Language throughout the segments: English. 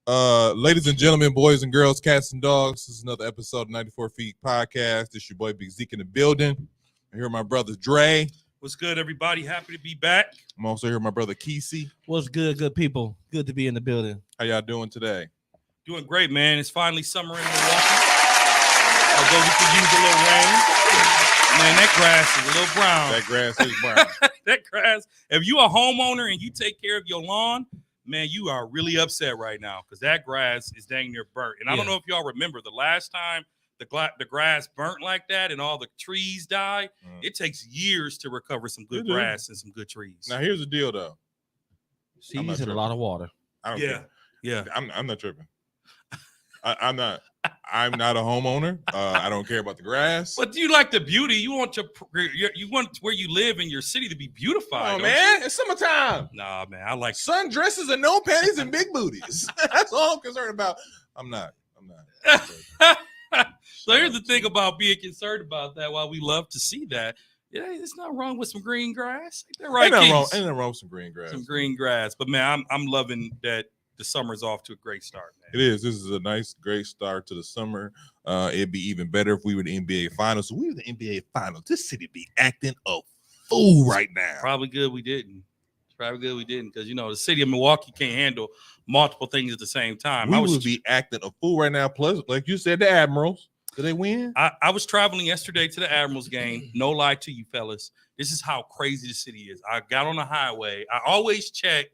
Ladies and gentlemen, boys and girls, cats and dogs, this is another episode of 94 Feet Podcast. This is your boy Big Zeke in the building. I'm here with my brother Dre. What's good, everybody? Happy to be back. I'm also here with my brother Kesey. What's good, good people? Good to be in the building. How y'all doing today? Doing great, man. It's finally summer in Milwaukee. Although we could use a little rain. Man, that grass is a little brown. That grass is brown. That grass. If you a homeowner and you take care of your lawn, man, you are really upset right now because that grass is dang near burnt. And I don't know if y'all remember the last time the grass burnt like that and all the trees died. It takes years to recover some good grass and some good trees. Now, here's the deal, though. Seas and a lot of water. I don't care. Yeah. I'm not tripping. I'm not a homeowner. I don't care about the grass. But you like the beauty. You want where you live in your city to be beautified. Oh, man. It's summertime. Nah, man. I like sundresses and no panties and big booties. That's all I'm concerned about. I'm not. So here's the thing about being concerned about that. While we love to see that, yeah, it's not wrong with some green grass. Ain't that right? Ain't nothing wrong with some green grass. Some green grass. But man, I'm loving that the summer's off to a great start, man. It is. This is a nice, great start to the summer. It'd be even better if we were the NBA Finals. So we were the NBA Finals. This city be acting a fool right now. Probably good we didn't. Because, the city of Milwaukee can't handle multiple things at the same time. We would be acting a fool right now. Plus, like you said, the Admirals. Did they win? I was traveling yesterday to the Admirals game. No lie to you, fellas. This is how crazy the city is. I got on the highway. I always check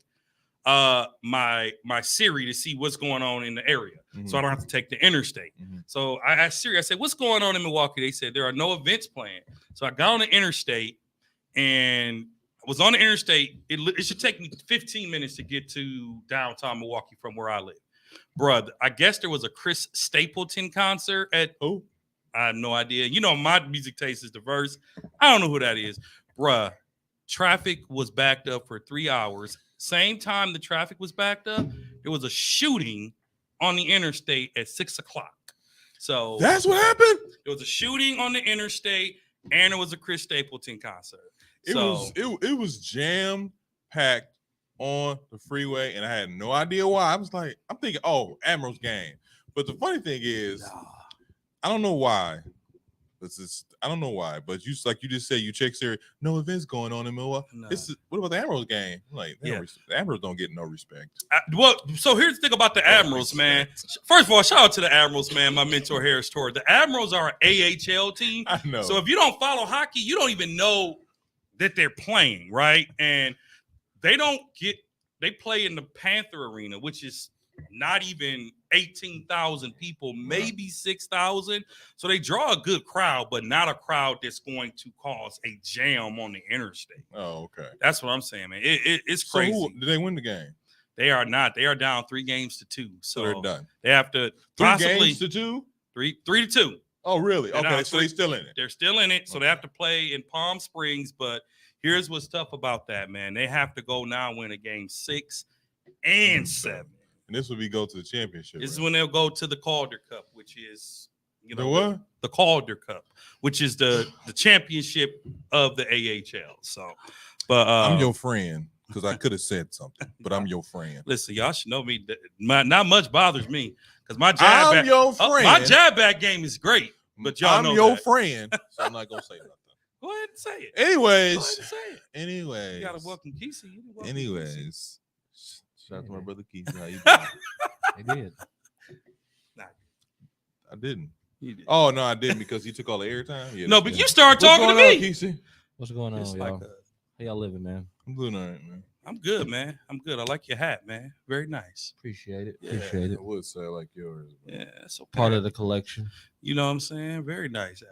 my Siri to see what's going on in the area, so I don't have to take the interstate. So I asked Siri, I said, what's going on in Milwaukee? They said there are no events planned. So I got on the interstate and I was on the interstate. It should take me 15 minutes to get to downtown Milwaukee from where I live. Bruh, I guess there was a Chris Stapleton concert at I have no idea. My music taste is diverse. I don't know who that is. Bruh, traffic was backed up for 3 hours. Same time the traffic was backed up, there was a shooting on the interstate at 6:00. So that's what happened. There was a shooting on the interstate, and there was a Chris Stapleton concert. It was jam packed on the freeway, and I had no idea why. I'm thinking, Admirals game. But the funny thing is, I don't know why. I don't know why, but you just said, you check Siri, no events going on in Milwaukee. No. What about the Admirals game? I'm like, the Admirals don't get no respect. So here's the thing about the Admirals, man. First of all, shout out to the Admirals, man. My mentor Harris Torres. The Admirals are an AHL team. I know. So if you don't follow hockey, you don't even know that they're playing, right? And they play in the Panther Arena, which is not even 18,000 people, maybe 6,000. So they draw a good crowd, but not a crowd that's going to cause a jam on the interstate. Oh, okay. That's what I'm saying, man. It's crazy. So did they win the game? They are not. They are down 3-2. So they're done. They have to 3-2? 3-2. Oh, really? Okay, so they're still in it. They're still in it. So they have to play in Palm Springs. But here's what's tough about that, man. They have to go now win a game 6 and 7. And this will be go to the championship. This is when they'll go to the Calder Cup, which is the what? The Calder Cup, which is the championship of the AHL. So, but I'm your friend because I could have said something, but I'm your friend. Listen, y'all should know me. Not much bothers me because my your friend. My jab back game is great, but y'all know I'm your that. friend, so I'm not gonna say nothing. Go ahead and say it. Anyways, you gotta welcome Kesey. Anyways. Shout out to my brother Keith. How you doing? I did. I didn't. You did. Oh no, I didn't because he took all the airtime. Yeah, no, but you started talking to me. Kesey? What's going on, y'all? How y'all living, man? I'm doing all right, man. I'm good, man. I'm good. I like your hat, man. Very nice. Appreciate it. Yeah. Appreciate it. I would say I like yours. Yeah, it's okay. Part of the collection. You know what I'm saying? Very nice hat.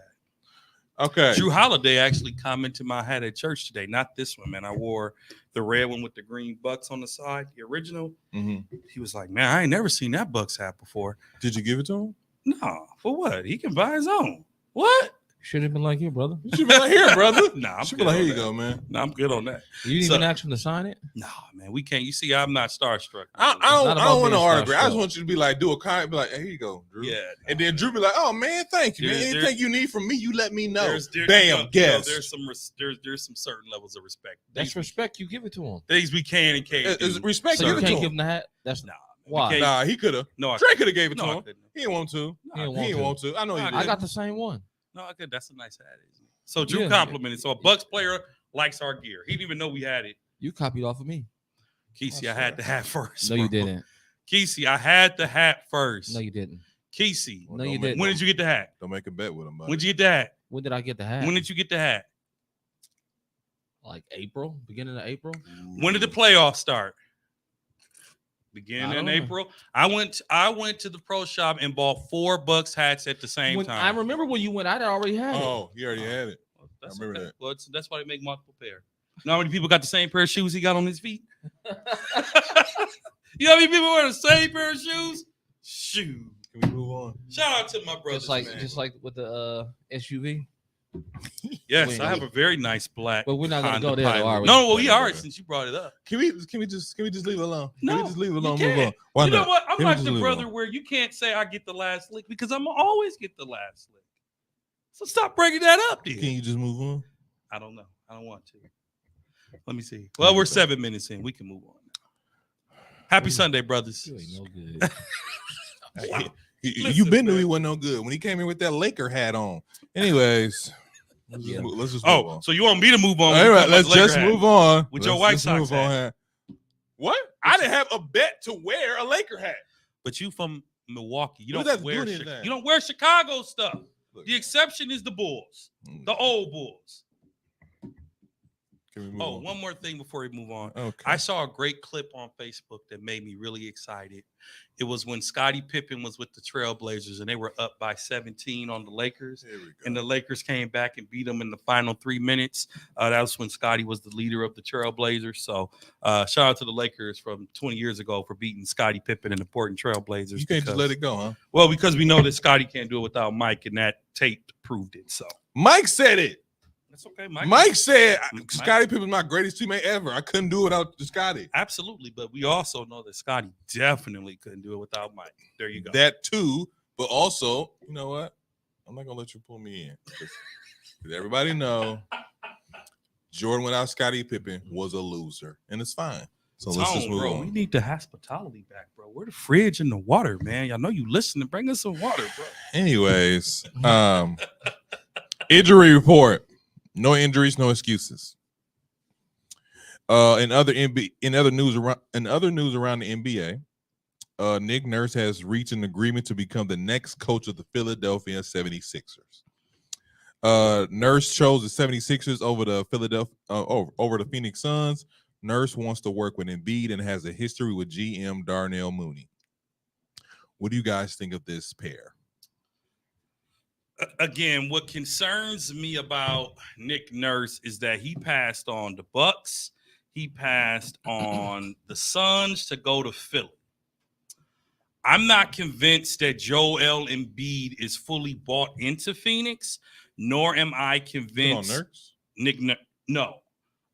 Okay. Drew Holiday actually commented my hat at church today. Not this one, man. I wore the red one with the green Bucks on the side, the original. He was like, man, I ain't never seen that Bucks hat before. Did you give it to him? No. For what? He can buy his own. What? Should have been like you, brother. You should be like, here, brother. Nah, I'm should good be like, here on you that. go, man. Nah, I'm good on that. You didn't even ask him to sign it? Nah, man, we can't. You see, I'm not starstruck. I don't want to argue. I just want you to be like, do a comment, be like, hey, here you go, Drew. Yeah. And then Drew be like, oh, man, thank you, man. Anything you need from me, you let me know. Bam, guess. There's some certain levels of respect. That's respect. You give it to him. Things we can and can't. It's respect. So give you it to can't him. give him the hat? That's nah. Why? Okay. Nah, he could have. No, I Trey could have gave it no, to I him. couldn't. He didn't want to. He didn't He didn't want to. I know he No, did. I got the same one. No, I could. That's a nice hat. Isn't it? So Drew Yeah. complimented. So a Bucks player likes our gear. He didn't even know we had it. You copied off of me. Kesey, I had the hat first. No, you bro. didn't. Kesey, I had the hat first. No, you didn't. Kesey, Well, No, don't you make- didn't. when did you get the hat? Don't make a bet with him. Buddy. When did you get the hat? When did I get the hat? When did you get the hat? Like April, beginning of April. When did the playoffs start? I Beginning don't in know. April. I went to the pro shop and bought 4 Bucks hats at the same When, time. I remember when you went. I already had it. Oh, he already had it. Well, that's I remember okay. that. Well, that's why they make multiple pair. You know how many people got the same pair of shoes he got on his feet? You know how many people wear the same pair of shoes? Shoot. Can we move on? Shout out to my brothers, just like with the SUV. Yes, Wait, I have a very nice black. But we're not gonna Honda go there, though, Pilot. are we? No, well, we Yeah, are yeah. since you brought it up. Can we just leave it alone? Can No, we just leave it you alone? Move can't. on. Why You know not? what? I'm Can we like just the leave it brother alone? where you can't say I get the last lick because I'm always get the last lick. So stop breaking that up, Can dude. you just move on? I don't know. I don't want to. Let me see. Well, we're 7 minutes in. We can move on now. Happy Sunday, brothers. You ain't no good. You been knew he wasn't no good when he came in with that Laker hat on. Anyways, Yeah. let's just move Oh, on. so you want me to move on? All right, let's just move on With your Let's White just Sox move on hat. here. What? I didn't have a bet to wear a Laker hat. But you from Milwaukee. You What don't does that wear do anything? you don't wear Chicago stuff. Look, The exception is the Bulls, the old Bulls. Can we move Oh, on? one more thing before we move on. Okay. I saw a great clip on Facebook that made me really excited. It was when Scottie Pippen was with the Trailblazers and they were up by 17 on the Lakers. Here we go. And the Lakers came back and beat them in the final 3 minutes. That was when Scottie was the leader of the Trailblazers. So shout out to the Lakers from 20 years ago for beating Scottie Pippen and the Portland Trailblazers. You can't just let it go, huh? Well, because we know that Scottie can't do it without Mike, and that tape proved it. So Mike said it. that's okay, Mike said Mike- Scottie Pippen's my greatest teammate ever. I couldn't do it without Scottie. Absolutely, but we also know that Scottie definitely couldn't do it without Mike. There you go. That too, but also, you know what? I'm not gonna let you pull me in. 'Cause everybody know Jordan without Scottie Pippen was a loser, and it's fine. So let's just Tone, move bro, on. we need the hospitality back, bro. Where the fridge and the water, man? Y'all know you listening. Bring us some water, bro. Anyways, injury report. No injuries, no excuses. In other news around the NBA, Nick Nurse has reached an agreement to become the next coach of the Philadelphia 76ers. Nurse chose the 76ers over the over the Phoenix Suns. Nurse wants to work with Embiid and has a history with GM Darnell Mooney. What do you guys think of this pair? Again, what concerns me about Nick Nurse is that he passed on the Bucks, he passed on the Suns to go to Philly. I'm not convinced that Joel Embiid is fully bought into Phoenix, nor am I convinced Nurse? No.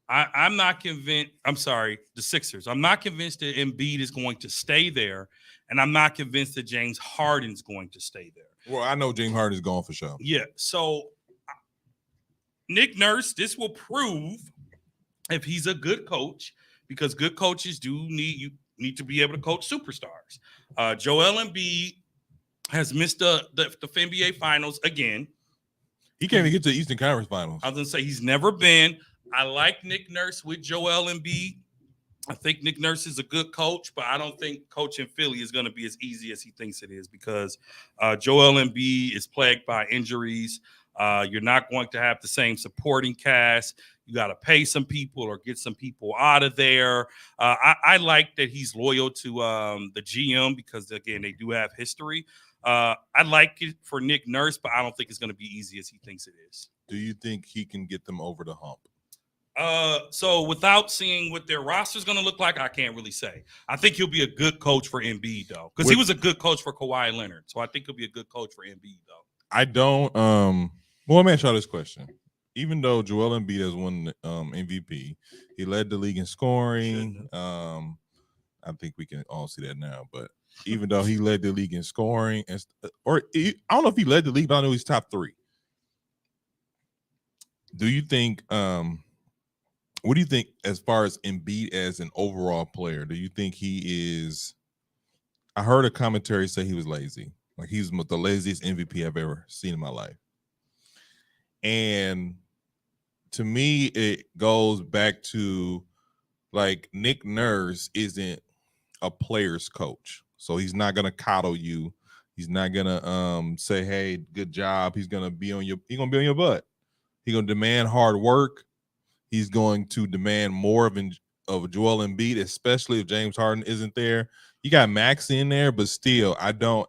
I'm not convinced. I'm sorry, the Sixers. I'm not convinced that Embiid is going to stay there, and I'm not convinced that James Harden's going to stay there. Well, I know James Harden is gone for sure. Yeah. So Nick Nurse, this will prove if he's a good coach, because good coaches need to be able to coach superstars. Joel Embiid has missed the NBA Finals again. He can't even get to the Eastern Conference Finals. I was gonna say he's never been. I like Nick Nurse with Joel Embiid. I think Nick Nurse is a good coach, but I don't think coaching Philly is going to be as easy as he thinks it is because Joel Embiid is plagued by injuries. You're not going to have the same supporting cast. You got to pay some people or get some people out of there. I like that he's loyal to the GM because, again, they do have history. I like it for Nick Nurse, but I don't think it's going to be easy as he thinks it is. Do you think he can get them over the hump? So without seeing what their roster is going to look like, I can't really say. I think he'll be a good coach for Embiid, though, because he was a good coach for Kawhi Leonard. So I think he'll be a good coach for Embiid, though. I don't. Well, let me ask y'all this question. Even though Joel Embiid has won MVP, he led the league in scoring. I think we can all see that now. But even though he led the league in scoring, I don't know if he led the league, but I know he's top 3. Do you think? What do you think as far as Embiid as an overall player? Do you think he is I heard a commentary say he was lazy. Like he's the laziest MVP I've ever seen in my life. And to me, it goes back to like Nick Nurse isn't a player's coach. So he's not gonna coddle you. He's not gonna say, hey, good job. He's gonna be on your butt. He's gonna demand hard work. He's going to demand more of Joel Embiid, especially if James Harden isn't there. You got Max in there, but still,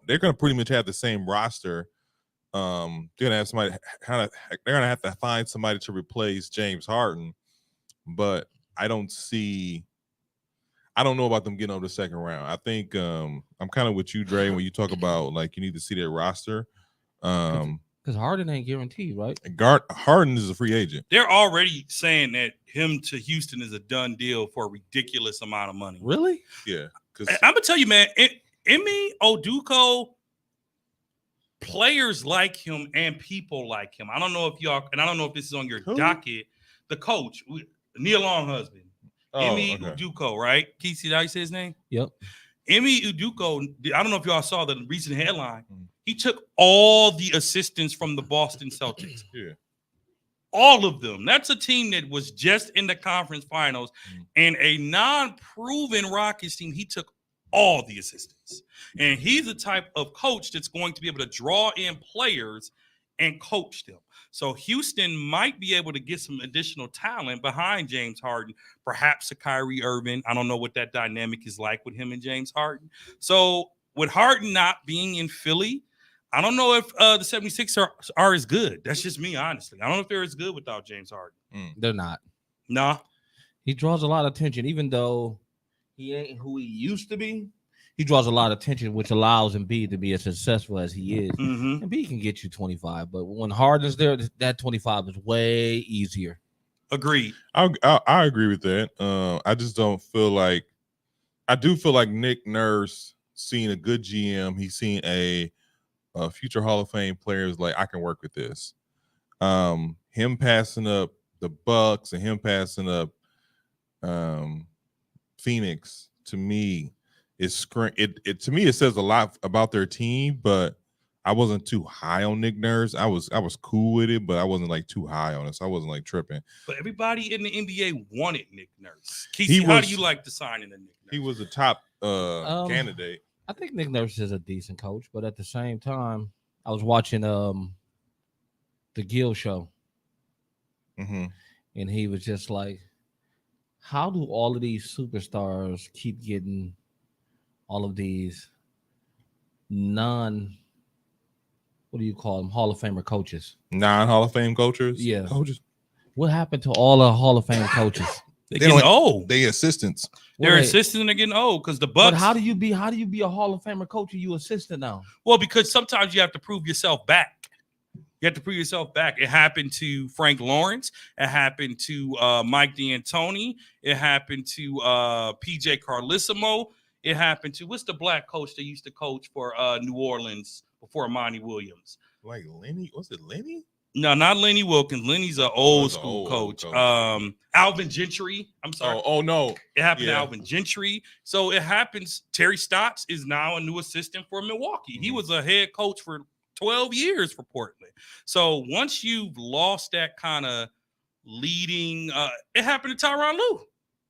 they're gonna pretty much have the same roster. They're gonna have somebody they're gonna have to find somebody to replace James Harden, but I don't know about them getting over the second round. I think I'm kind of with you, Dre, when you talk about like you need to see their roster. Because Harden ain't guaranteed, right? Harden is a free agent. They're already saying that him to Houston is a done deal for a ridiculous amount of money. Really? Yeah. I'm gonna tell you, man, Emi Udoka, players like him and people like him. I don't know if this is on your docket. The coach, Neil Longhusband. Emi Udoka, right? Can you see how you say his name? Yep. Emi Udoka, I don't know if y'all saw the recent headline. He took all the assistants from the Boston Celtics. Yeah. All of them. That's a team that was just in the conference finals. And a non-proven Rockets team, he took all the assistants. And he's the type of coach that's going to be able to draw in players and coach them. So Houston might be able to get some additional talent behind James Harden, perhaps a Kyrie Irving. I don't know what that dynamic is like with him and James Harden. So with Harden not being in Philly, I don't know if the 76ers are as good. That's just me, honestly. I don't know if they're as good without James Harden. They're not. Nah. He draws a lot of attention, even though he ain't who he used to be. He draws a lot of attention, which allows Embiid to be as successful as he is. Mm-hmm. Embiid can get you 25, but when Harden's there, that 25 is way easier. Agreed. I agree with that. I just don't feel like – I do feel like Nick Nurse seeing a good GM. He's seen a future Hall of Fame player is like, I can work with this. Him passing up the Bucks and him passing up Phoenix, to me – it to me it says a lot about their team, but I wasn't too high on Nick Nurse. I was cool with it, but I wasn't like too high on it, so I wasn't like tripping. But everybody in the NBA wanted Nick Nurse. How do you like the signing of Nick Nurse? He was a top candidate. I think Nick Nurse is a decent coach, but at the same time, I was watching the Gill show, and he was just like, "How do all of these superstars keep getting all of these what do you call them? Hall of Famer coaches. Non-Hall of Fame coaches? Yeah. Coaches. What happened to all the Hall of Fame coaches? They're getting old. They assistants. They're assistants and they're getting old because the Bucks. But how do you be a Hall of Famer coach and you assistant now? Well, because sometimes you have to prove yourself back. You have to prove yourself back. It happened to Frank Lawrence. It happened to Mike D'Antoni. It happened to PJ Carlissimo. It happened to, what's the black coach that used to coach for New Orleans before Monty Williams? Like Lenny? Was it Lenny? No, not Lenny Wilkins. Lenny's an old school coach. Alvin Gentry. I'm sorry. Oh no. It happened to Alvin Gentry. So it happens. Terry Stotts is now a new assistant for Milwaukee. He was a head coach for 12 years for Portland. So once you've lost that kind of leading, it happened to Tyronn Lue.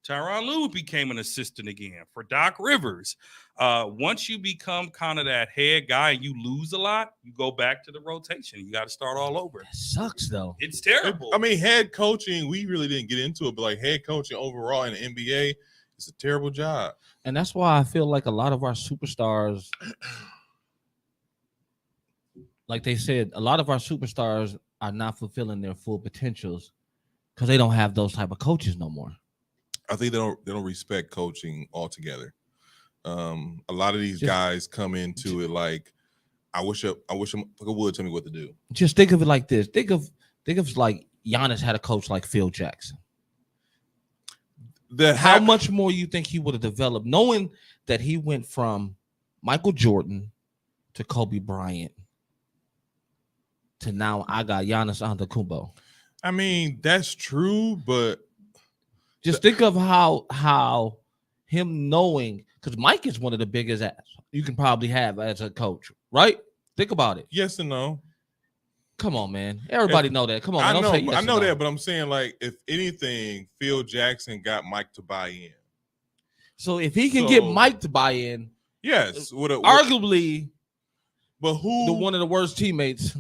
Tyronn Lue became an assistant again for Doc Rivers. Once you become kind of that head guy and you lose a lot, you go back to the rotation. You got to start all over. That sucks, though. It's terrible. I mean, head coaching, we really didn't get into it, but like head coaching overall in the NBA is a terrible job. And that's why I feel like a lot of our superstars, like they said, a lot of our superstars are not fulfilling their full potentials because they don't have those type of coaches no more. I think they don't respect coaching altogether. A lot of these guys come into it like, I wish I would tell me what to do. Just think of it like this. Think of like Giannis had a coach like Phil Jackson. How much more you think he would have developed, knowing that he went from Michael Jordan to Kobe Bryant to now I got Giannis Antetokounmpo. I mean, that's true, but just think of how him knowing, Because Mike is one of the biggest ass you can probably have as a coach, right? Think about it. Yes and no. Come on, man. Everybody know that. Come on, man. I Don't say yes I and know no. that, but I'm saying like if anything, Phil Jackson got Mike to buy in. So if he can get Mike to buy in, yes, arguably, but who one of the worst teammates.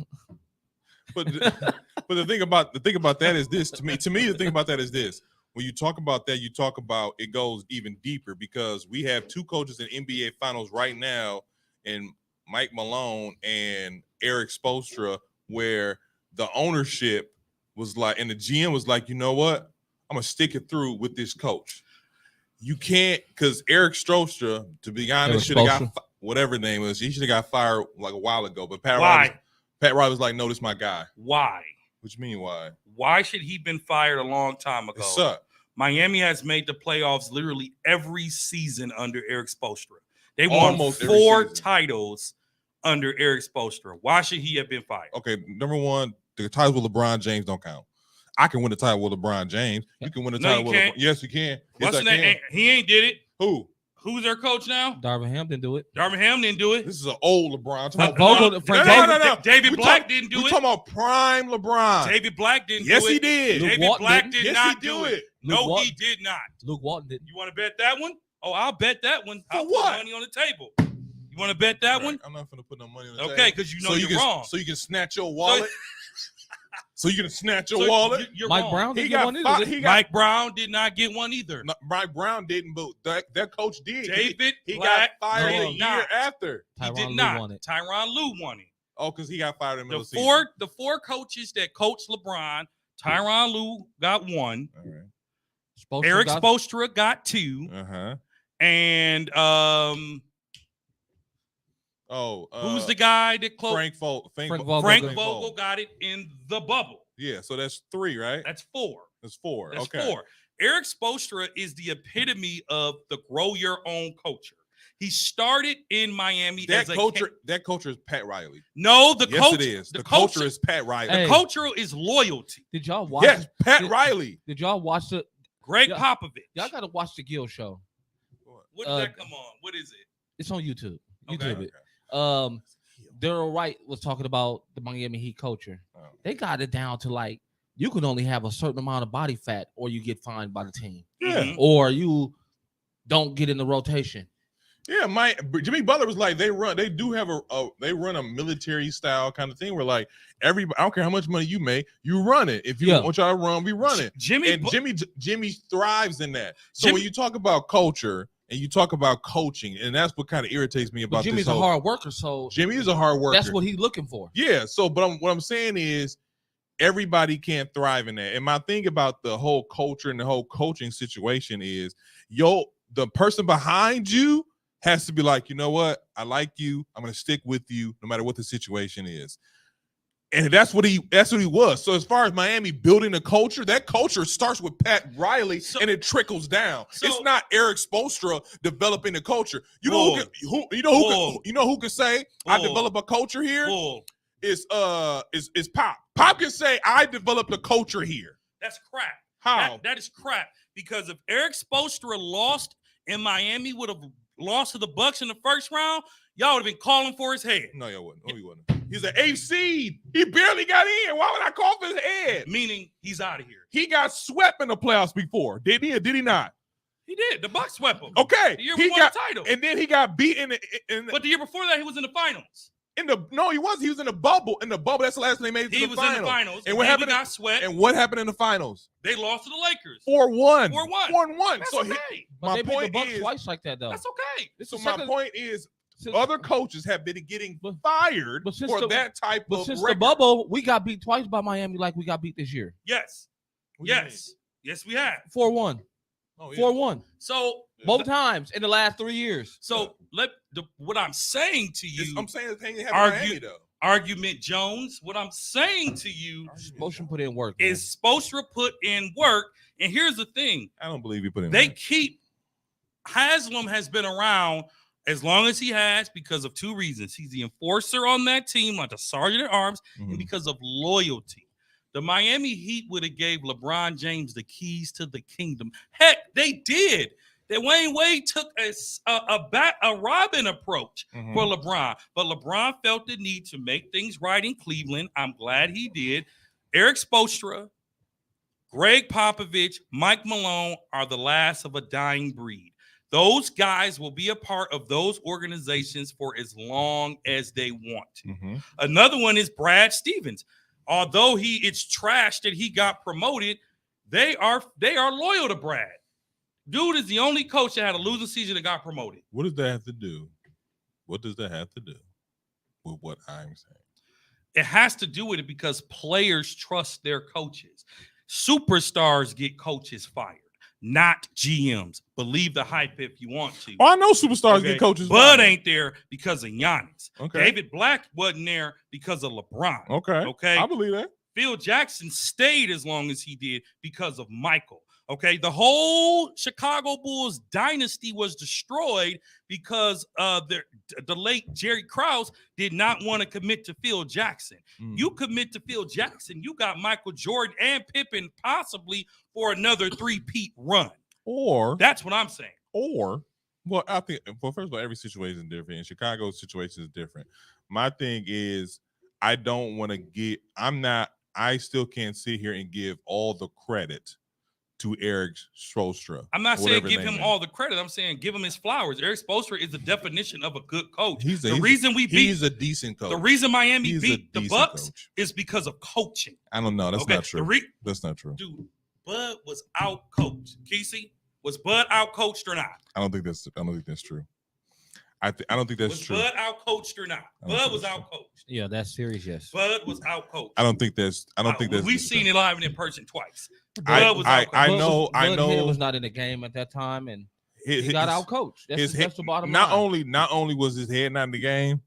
But the thing about that is this to me the thing about that is this. When you talk about that, you talk about it goes even deeper because we have two coaches in NBA Finals right now, and Mike Malone and Eric Spoelstra, where the ownership was like, and the GM was like, you know what, I'm gonna stick it through with this coach. You can't, because Eric Spoelstra, to be honest, should have got whatever his name was. He should have got fired like a while ago. But Pat Riley was like, no, this is my guy. Why? What you mean why? Why should he been fired a long time ago? It sucked. Miami has made the playoffs literally every season under Eric Spoelstra. They won Almost 4 titles under Eric Spoelstra. Why should he have been fired? Okay, number one, the titles with LeBron James don't count. I can win the title with LeBron James. You can win the title with LeBron. Yes, you can. What's the name? He ain't did it. Who? Who's their coach now? Darvin Ham didn't do it. Darvin Ham didn't do it. This is an old LeBron. No. David Black didn't do it. We're talking about prime LeBron. David Black didn't do it. Yes, he did. David Black did not do it. No, he did not. Luke Walton didn't. You want to bet that one? Oh, I'll bet that one. For I'll what? put money on the table. You want to bet that one? I'm not going to put no money on the table. Okay, because you know you're wrong. So you can snatch your wallet. So you can snatch your wallet. Mike Brown didn't get one either. Mike Brown did not get one either. No, Mike Brown didn't, but that coach did. He got fired a year after. He did not. Tyronn Lue won it. Oh, because he got fired in the middle of the season. The 4 coaches that coached LeBron, Tyronn Lue got 1. All right. Eric Spoelstra got 2. And who's the guy that closed? Frank Vogel got it in the bubble. Yeah, so that's 3, right? That's 4. That's 4. That's okay. 4. Eric Spoelstra is the epitome of the grow your own culture. He started in Miami. That culture is Pat Riley. No, the yes, culture. It is. The culture is Pat Riley. The culture is loyalty. Did y'all watch? Yes, Pat Riley. Did y'all watch the Greg Popovich? Y'all got to watch the Gill show. What did that come on? What is it? It's on YouTube. Okay. It. Daryl Wright was talking about the Miami Heat culture. They got it down to like you can only have a certain amount of body fat, or you get fined by the team. Yeah. Or you don't get in the rotation. Yeah, Jimmy Butler was like they run a military style kind of thing where like everybody, I don't care how much money you make, you run it. If you want y'all to run, we run it. Jimmy thrives in that. So when you talk about culture and you talk about coaching, and that's what kind of irritates me about Jimmy's a hard worker, so Jimmy is a hard worker. That's what he's looking for. Yeah. So, but what I'm saying is everybody can't thrive in that. And my thing about the whole culture and the whole coaching situation is the person behind you has to be like, you know what? I like you. I'm going to stick with you no matter what the situation is. And that's what he was. So as far as Miami building a culture, that culture starts with Pat Riley and it trickles down. It's not Eric Spoelstra developing the culture. You know who can say I develop a culture here? Is Pop. Pop can say I developed a culture here. That's crap. How? That is crap. Because if Eric Spoelstra lost and Miami would have lost to the Bucks in the first round, y'all would have been calling for his head. No, y'all wouldn't. No, he wouldn't. He's an 8th seed. He barely got in. Why would I call for his head? Meaning he's out of here. He got swept in the playoffs before. Did he or did he not? He did. The Bucks swept him. Okay. The year before the title. And then he got beaten. But the year before that, he was in the finals. No, he was. He was in the bubble. In the bubble, that's the last thing they made. He was in the finals. And what happened? Got swept. And what happened in the finals? They lost to the Lakers. 4-1. 4-1. That's so okay. My point beat the Bucks twice like that, though. That's okay. So my point is, other coaches have been getting fired for that type of. Since the bubble, we got beat twice by Miami, like we got beat this year. Yes. Yes, we have 4-1. 4-1. So both times in the last 3 years. So what I'm saying to you, I'm saying the thing happened in Miami though. Argument Jones. What I'm saying to you, Spoelstra put in work. Is Spoelstra put in work? And here's the thing. I don't believe he put in. They keep Haslam has been around as long as he has because of 2 reasons. He's the enforcer on that team, like the sergeant at arms, and because of loyalty. The Miami Heat would have gave LeBron James the keys to the kingdom. Heck, they did. that Wayne Wade took a Robin approach Mhm. for LeBron, but LeBron felt the need to make things right in Cleveland. I'm glad he did. Eric Spoelstra, Greg Popovich, Mike Malone are the last of a dying breed. Those guys will be a part of those organizations for as long as they want to. Mhm. Another one is Brad Stevens. Although it's trash that he got promoted, they are loyal to Brad. Dude is the only coach that had a losing season that got promoted. What does that have to do? What does that have to do with what I'm saying? It has to do with it because players trust their coaches. Superstars get coaches fired, not GMs. Believe the hype if you want to. Oh, I know superstars Okay? get coaches. Bud fired. ain't there because of Giannis. Okay. David Black wasn't there because of LeBron. Okay. Okay. I believe that. Phil Jackson stayed as long as he did because of Michael. Okay, the whole Chicago Bulls dynasty was destroyed because the late Jerry Krause did not want to commit to Phil Jackson. You commit to Phil Jackson, you got Michael Jordan and Pippen possibly for another three-peat run. Or That's what I'm saying. Well, I think, well, first of all, every situation is different. And Chicago's situation is different. My thing is, I don't want to I still can't sit here and give all the credit to Eric Spoelstra. I'm not saying whatever give his him name all the credit. I'm saying give him his flowers. Eric Spoelstra is the definition of a good coach. He's The reason we beat He's a decent coach. the reason Miami He's a beat the decent Bucks coach. is because of coaching. I don't know. That's Okay, not true. That's not true. Dude, Bud was out coached. Kesey, was Bud out coached or not? I don't think that's true. I don't think that's Was true. Bud out coached or not? I don't Bud think was that's out coached. Yeah, that's serious. Yes. Bud was out coached. I don't think that's. We've seen it live and in person twice. I Bud was out I coached. know. I Bud know. Hill was not in the game at that time, and he got out coached. That's the bottom not line. Not only was his head not in the game,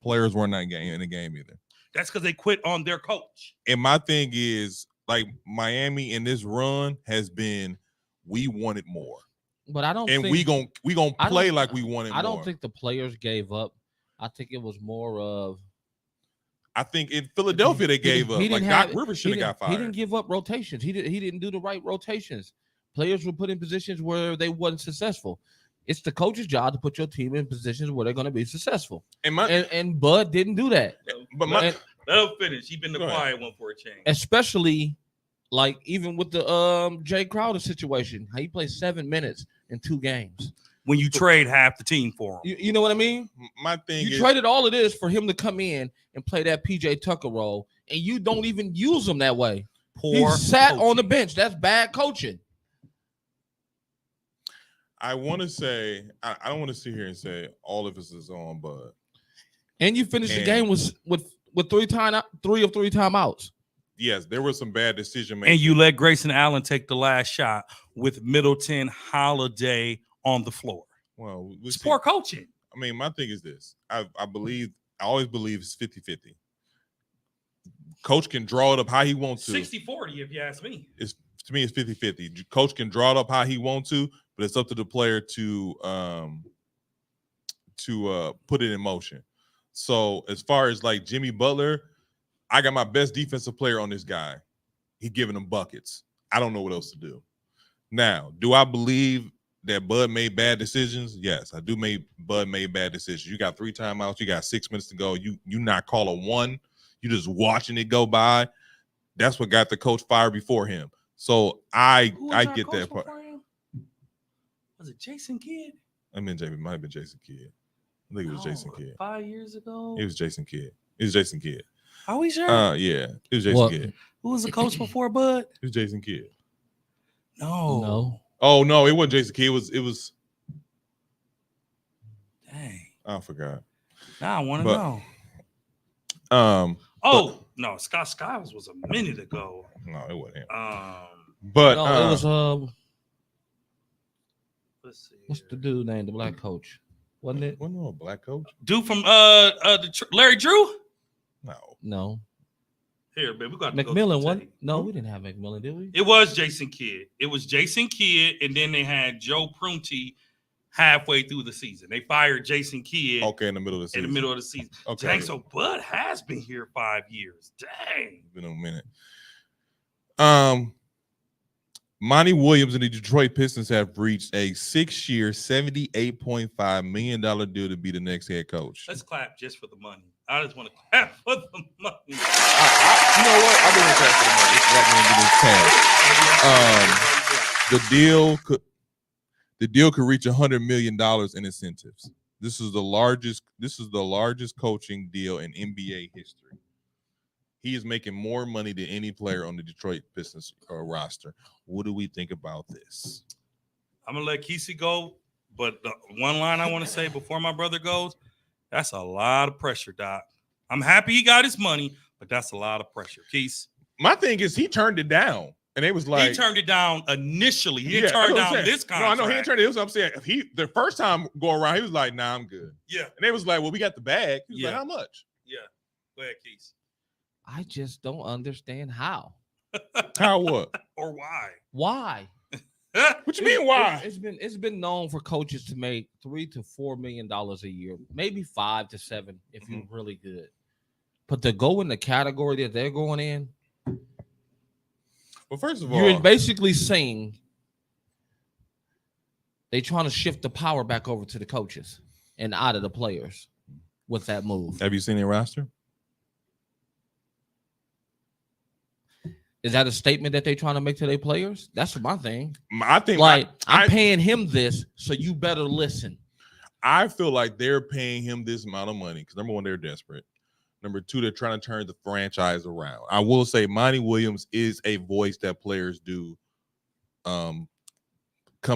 players weren't not in the game either. That's because they quit on their coach. And my thing is, like, Miami in this run has been, we wanted more, But I don't and think we gonna I play don't- like we wanted more. I don't think the players gave up. I think it was more of I think in Philadelphia they gave up. Like Doc Rivers should have got fired. He didn't give up rotations. He didn't do the right rotations. Players were put in positions where they wasn't successful. It's the coach's job to put your team in positions where they're going to be successful. And Bud didn't do that. Let him finish. He's been the Go ahead. quiet one for a change. Especially like even with the Jay Crowder situation, how he played 7 minutes in 2 games. When you trade half the team for him. You know what I mean? My thing You is, traded all of this for him to come in and play that PJ Tucker role, and you don't even use him that way. He sat on the bench. That's bad coaching. I want to say, I don't want to sit here and say all of this is on Bud. And you finished the game with 3 of 3 timeouts. Yes, there was some bad decision making. And you let Grayson Allen take the last shot with Middleton, Holiday on the floor. Well, it's poor coaching. I mean, my thing is this. I always believe it's 50-50. Coach can draw it up how he wants to. 60-40, if you ask me. To me, it's 50-50. Coach can draw it up how he wants to, but it's up to the player to put it in motion. So as far as like Jimmy Butler, I got my best defensive player on this guy. He giving him buckets. I don't know what else to do. Now, do I believe that Bud made bad decisions? Yes, I do. Bud made bad decisions. You got 3 timeouts. You got 6 minutes to go. You not call a one. You just watching it go by. That's what got the coach fired before him. So I get that part. Was it Jason Kidd? I mean, it might have been Jason Kidd. I think it was Jason Kidd. 5 years ago. It was Jason Kidd. It was Jason Kidd. Are we sure? Yeah, it was Jason Kidd. Who was the coach before Bud? It was Jason Kidd. No. Oh no, it wasn't Jason Kidd. It was. Dang. I forgot. Now I want to know. Oh no, Scott Skiles was a minute ago. No, it wasn't. But no, it was let's see. What's the dude named the black coach? Wasn't it? Wasn't a black coach? Dude from Larry Drew? No. Here, baby, we got McMillan. What? No, we didn't have McMillan, did we? It was Jason Kidd. It was Jason Kidd, and then they had Joe Prunty halfway through the season. They fired Jason Kidd. Okay, in the middle of the season. Okay. Dang, so Bud has been here 5 years. Dang. It's been a minute. Monty Williams and the Detroit Pistons have reached a 6-year, $78.5 million deal to be the next head coach. Let's clap just for the money. I just want to clap for the money. You know what? I've been clap for the money. It's black man getting his cash. The deal could reach $100 million in incentives. This is the largest coaching deal in NBA history. He is making more money than any player on the Detroit Pistons roster. What do we think about this? I'm gonna let Kesey go, but the one line I want to say before my brother goes, that's a lot of pressure, Doc. I'm happy he got his money, but that's a lot of pressure. Keith. My thing is he turned it down. And it was like he turned it down initially. He didn't turn down this contract. No, I know he didn't turn it. That's what I'm saying. The first time go around, he was like, "Nah, I'm good." Yeah. And they was like, "Well, we got the bag." He was like, "How much?" Yeah. Go ahead, Keith. I just don't understand how. How what? Or why? Why? What you mean why? It's been known for coaches to make $3 to $4 million a year, maybe 5 to 7 if you're really good. But to go in the category that they're going in. Well, first of all, you're basically saying they're trying to shift the power back over to the coaches and out of the players with that move. Have you seen their roster? Is that a statement that they're trying to make to their players? That's my thing. I think I'm paying him this, so you better listen. I feel like they're paying him this amount of money because number one, they're desperate. Number two, they're trying to turn the franchise around. I will say Monty Williams is a voice that players do come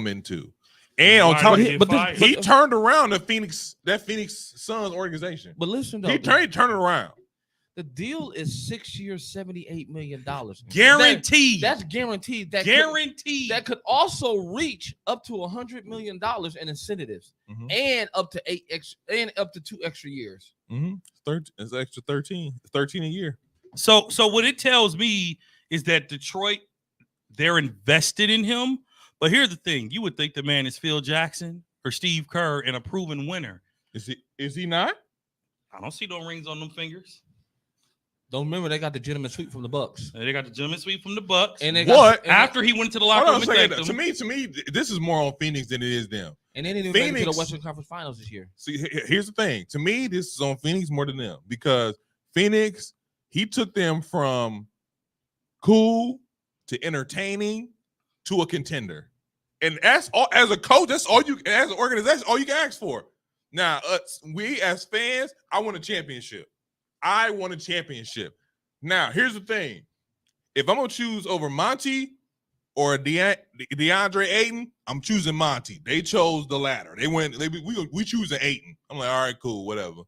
into. And on top of it, he turned around that Phoenix Suns organization. But listen, though, he turned it around. The deal is 6 years, $78 million. Guaranteed. That's guaranteed. Guaranteed. That could also reach up to $100 million in incentives, and up to 2 extra years. It's extra 13 a year. So what it tells me is that Detroit, they're invested in him. But here's the thing: you would think the man is Phil Jackson or Steve Kerr and a proven winner. Is he not? I don't see no rings on them fingers. Don't remember they got the gentleman suite from the Bucks. They got the gentleman suite from the Bucks. And they after he went to the locker room and thanked them. To me, this is more on Phoenix than it is them. And they didn't even make it to the Western Conference Finals this year. See, here's the thing. To me, this is on Phoenix more than them because Phoenix, he took them from cool to entertaining to a contender. And that's all. As a coach, that's all you, as an organization, all you can ask for. Now, we as fans, I want a championship. I want a championship. Now, here's the thing. If I'm going to choose over Monty or DeAndre Ayton, I'm choosing Monty. They chose the latter. We choosing Ayton. I'm like, all right, cool, whatever.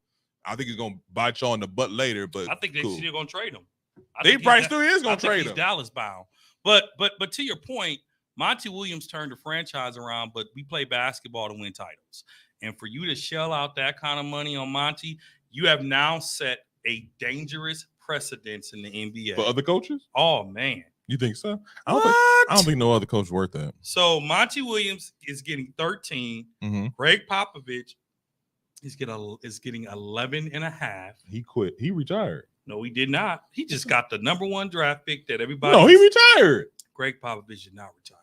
I think he's going to bite y'all in the butt later, but I think they're still going to trade him. They probably still is going to trade him. He's Dallas bound. But to your point, Monty Williams turned the franchise around, but we play basketball to win titles. And for you to shell out that kind of money on Monty, you have now set a dangerous precedence in the NBA. For other coaches? Oh, man. You think so? I don't think no other coach worth that. So Monty Williams is getting 13. Greg Popovich is getting 11 and a half. He quit. He retired. No, he did not. He just got the number 1 draft pick that everybody. No, he retired. Greg Popovich did not retire.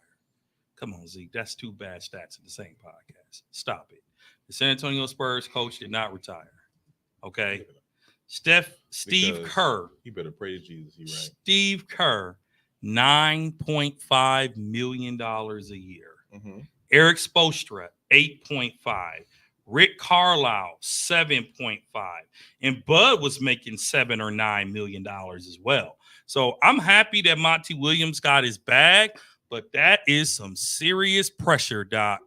Come on, Zeke. That's 2 bad stats in the same podcast. Stop it. The San Antonio Spurs coach did not retire. Okay. Steve Kerr. He better pray to Jesus. He right. Steve Kerr, $9.5 million a year. Eric Spoelstra, 8.5. Rick Carlisle, 7.5. And Bud was making $7 or $9 million as well. So I'm happy that Monty Williams got his bag, but that is some serious pressure, Doc.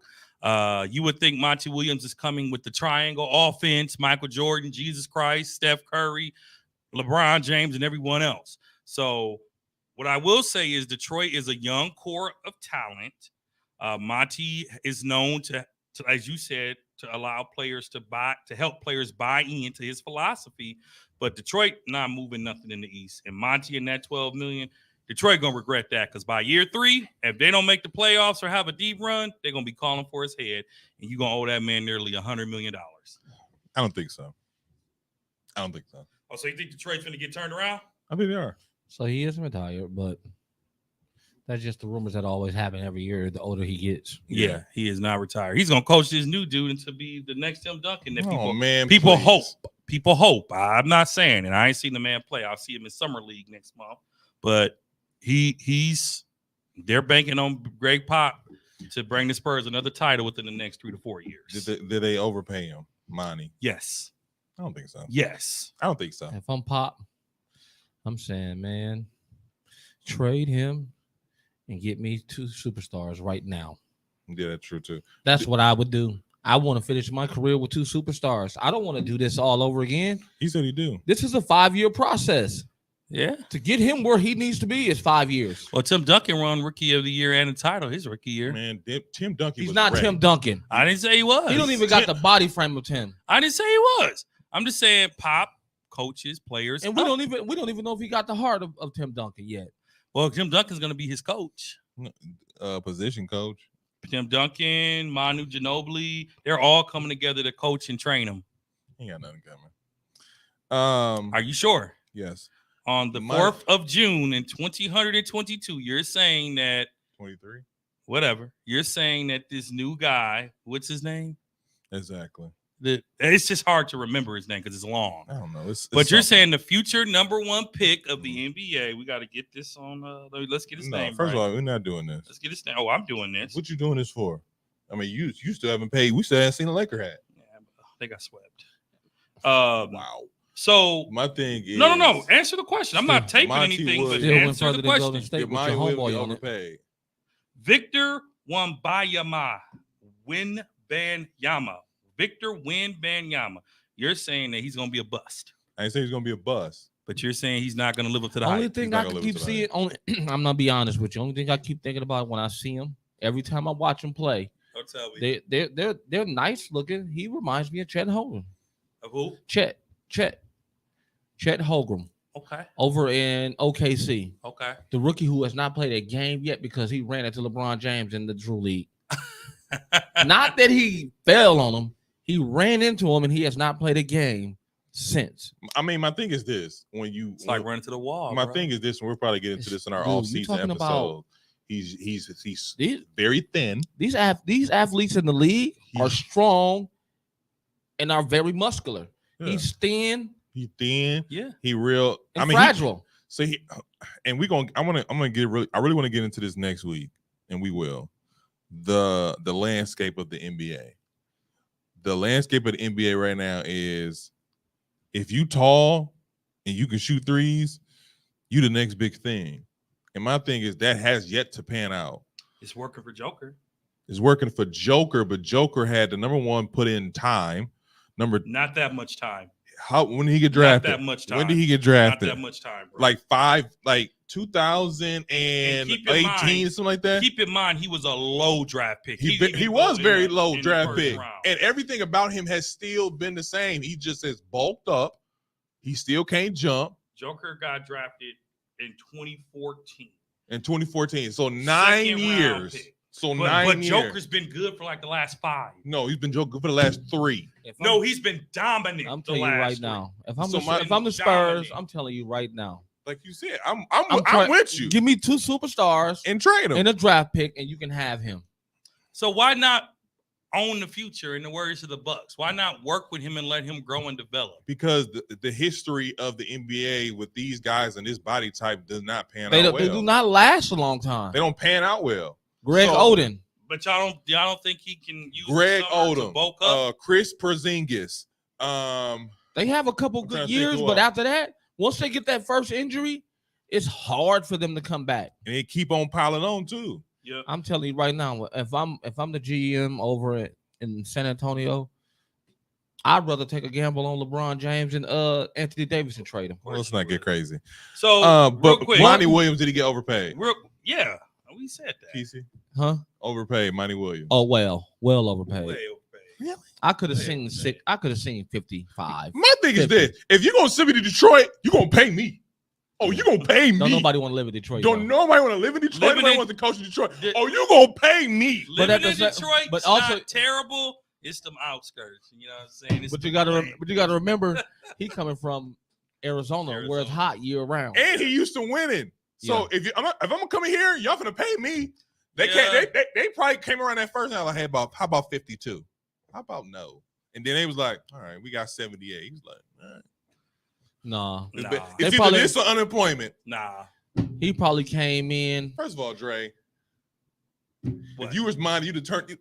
You would think Monty Williams is coming with the triangle offense, Michael Jordan, Jesus Christ, Steph Curry, LeBron James, and everyone else. So what I will say is Detroit is a young core of talent. Monty is known to, as you said, to allow players to help players buy into his philosophy. But Detroit not moving nothing in the East. And Monty and that $12 million, Detroit going to regret that because by year 3, if they don't make the playoffs or have a deep run, they're going to be calling for his head, and you're going to owe that man nearly $100 million. I don't think so. Oh, so you think Detroit's going to get turned around? I think they are. So he is retired, but That's just the rumors that always happen every year. The older he gets. Yeah, he is not retired. He's gonna coach this new dude into be the next Tim Duncan. That Oh man, people please. hope. People hope. I'm not saying, and I ain't seen the man play. I'll see him in summer league next month. But they're banking on Greg Pop to bring the Spurs another title within the next 3 to 4 years. Did they overpay him, Monty? Yes. I don't think so. Yes. I don't think so. If I'm Pop, I'm saying, man, trade him and get me 2 superstars right now. Yeah, that's true too. That's what I would do. I want to finish my career with 2 superstars. I don't want to do this all over again. He said he do. This is a 5-year process. Yeah. To get him where he needs to be is 5 years. Well, Tim Duncan won Rookie of the Year and a title his rookie year. Man, Tim Duncan. He's was not ready. Tim Duncan. I didn't say he was. He don't even got the body frame of Tim. I didn't say he was. I'm just saying Pop coaches, players. And we don't even know if he got the heart of Tim Duncan yet. Well, Tim Duncan's going to be his coach. Position coach. Tim Duncan, Manu Ginobili, they're all coming together to coach and train him. He got nothing coming. Are you sure? Yes. On the 4th of June in 2022, you're saying that 23. whatever. You're saying that this new guy, what's his name? Exactly. It's just hard to remember his name because it's long. I don't know. But you're saying the future #1 pick of the NBA. We got to get this on. Let's get his name. First right. of all, we're not doing this. Let's get his name. Oh, I'm doing this. What you doing this for? I mean, you still haven't paid. We still haven't seen a Laker hat. Yeah, they got swept. Wow. So my thing is no. Answer the question. I'm not taping Monty anything, but Williams answer the question. State If with Monty your Williams homeboy be on it. overpaid. Victor Wembanyama. Victor Wembanyama. You're saying that he's going to be a bust, I ain't saying he's gonna be a bust. but you're saying he's not going to live up to the Only hype. thing not I gonna can live keep to the seeing, I'm gonna be honest with you. Only thing I keep thinking about when I see him, every time I watch him play, Don't tell me. they're nice looking. He reminds me of Chet Holmgren. Of who? Chet Holmgren Okay. over in OKC, Okay. the rookie who has not played a game yet because he ran into LeBron James in the Drew League. Not that he fell on him, he ran into him and he has not played a game since. I mean, my thing is this: when you It's like running to the wall. my bro. thing is this, and we'll probably get into this in our Dude, you off-season talking episode. about- He's These very thin. these athletes in the league are He's- strong and are very muscular. Yeah. He's thin He's thin. Yeah. He real. and I mean, fragile. so he, and we gonna. I'm gonna get really. I really want to get into this next week, and we will. The landscape of the NBA. The landscape of the NBA right now is, if you tall and you can shoot threes, you the next big thing. And my thing is that has yet to pan out. It's working for Joker. It's working for Joker, but Joker had the #1 put in time. Not that much time. When did he get Not drafted? that much time. When did he get Not drafted? that much time, bro. Like 2018 or something like that. Keep in mind, he was a low draft pick. He was very low in the draft first pick, round. and everything about him has still been the same. He just has bulked up. He still can't jump. Joker got drafted in 2014. In 2014, so 9 Second round years. pick. So But 9 years. Joker's been good for like the last 5. No, he's been Joker for the last 3. No, he's been dominant. I'm the telling you last right 3. now. If So I'm the Spurs, dominant. I'm telling you right now. Like you said, I'm trying- with you. Give me 2 superstars And trade him. and a draft pick, and you can have him. So why not own the future? In the words of the Bucks, why not work with him and let him grow and develop? Because the history of the NBA with these guys and this body type does not pan They out well. they do not last a long time. They don't pan out well. Greg So- Oden. But y'all don't think he can use Greg the summer to Odom, bulk up? Chris Porzingis. They have a couple I'm trying good to think years, who but else. after that, once they get that first injury, it's hard for them to come back. And they keep on piling on too. Yeah. I'm telling you right now, if I'm the GM over in San Antonio, I'd rather take a gamble on LeBron James and Anthony Davis and trade him. Well, let's not get crazy. So But real quick, Monty Williams, did he get overpaid? yeah, we said that. PC Huh? overpaid Monty Williams. Oh well overpaid. Way overpaid. I could have Way seen overpaid. 6. I could have seen 55. My thing is 50. this: if you're gonna send me to Detroit, you're gonna pay me. Oh, you're gonna pay me. Don't nobody want to live in Detroit. Don't though. nobody want to live in Detroit. Living Nobody in- wants to coach in Detroit. The- Oh, you gonna pay me? But Living at the in sa- Detroit, but it's also- not terrible. It's them outskirts. You know what I'm saying? It's But the you gotta land. remember, he coming from Arizona, where it's Arizona. hot year round. And he used to winning. So if I'm gonna come in here, y'all gonna pay me. They can't. They probably came around that first night like, hey, how about 52? How about no? And then they was like, all right, we got 78. He was like, all right. Nah. It's either this or unemployment. Nah. He probably came in. First of all, Dre, What? if you was mine, you'd have turned.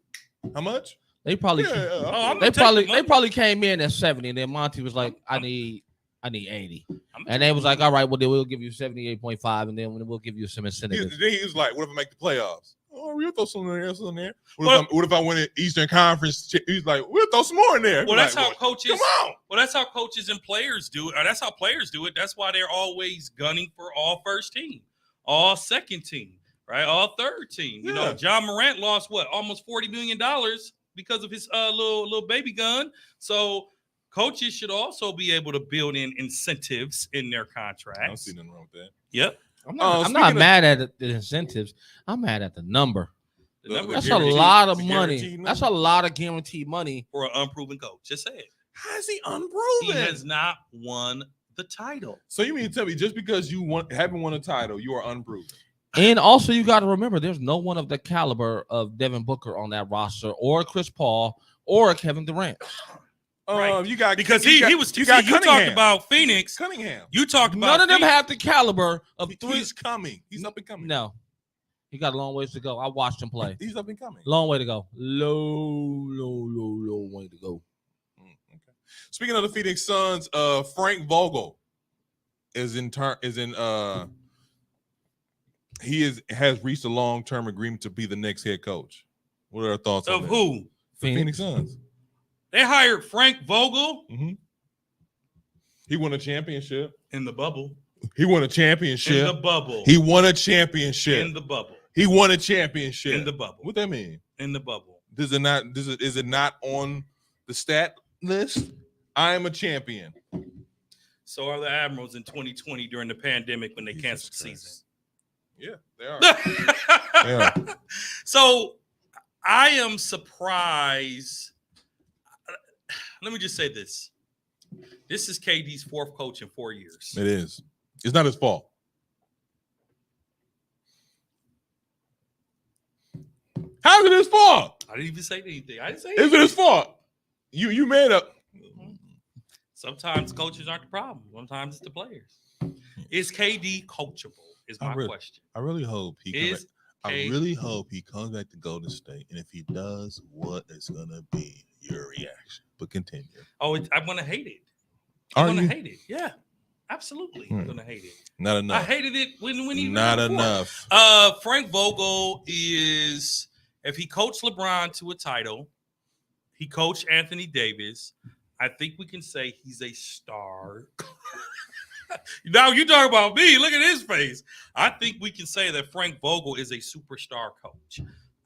How much? They probably. They probably came in at 70, and then Monty was like, I need 80, and they was like, all right, well then we'll give you 78.5, and then we'll give you some incentives. Then he was like, what if I make the playoffs? Oh, we'll throw something else in there. What if I win an Eastern Conference? He's like, we'll throw some more in there. Well, that's how coaches. Come on. Well, that's how coaches and players do it. Or that's how players do it. That's why they're always gunning for all first team, all second team, right? All third team. You know, John Morant lost almost $40 million because of his little baby gun. So coaches should also be able to build in incentives in their contracts. I don't see nothing wrong with that. Yep. I'm not mad at the incentives. I'm mad at the number. That's a lot of money. That's a lot of guaranteed money for an unproven coach. Just say it. How is he unproven? He has not won the title. So you mean to tell me just because you haven't won a title, you are unproven? And also, you got to remember, there's no one of the caliber of Devin Booker on that roster, or Chris Paul, or Kevin Durant. Right. You got because you talked about Phoenix. Cunningham. You talked about none of them have the caliber of three. He's coming. He's up and coming. No, he got a long ways to go. I watched him play. He's up and coming. Long way to go. Low way to go. Okay. Speaking of the Phoenix Suns, Frank Vogel has reached a long-term agreement to be the next head coach. What are our thoughts on that? Who? Phoenix Suns. They hired Frank Vogel. Mm-hmm. He won a championship in the bubble. He won a championship in the bubble. He won a championship in the bubble. He won a championship in the bubble. What that mean? In the bubble. Is it not on the stat list? I am a champion. So are the Admirals in 2020 during the pandemic when they canceled the season. Yeah, they are. They are. So I am surprised. Let me just say this. This is KD's fourth coach in 4 years. It is. It's not his fault. How is it his fault? I didn't even say anything. I didn't say anything. Is it his fault? You made up. Sometimes coaches aren't the problem. Sometimes it's the players. Is KD coachable? Is my question. I really hope he comes back to Golden State. And if he does, what is gonna be your reaction? But continue. Oh, I'm gonna hate it. I'm gonna hate it. Yeah, absolutely. I'm gonna hate it. Not enough. I hated it when he not enough. Frank Vogel is, if he coached LeBron to a title, he coached Anthony Davis. I think we can say he's a star. Now you talk about me. Look at his face. I think we can say that Frank Vogel is a superstar coach.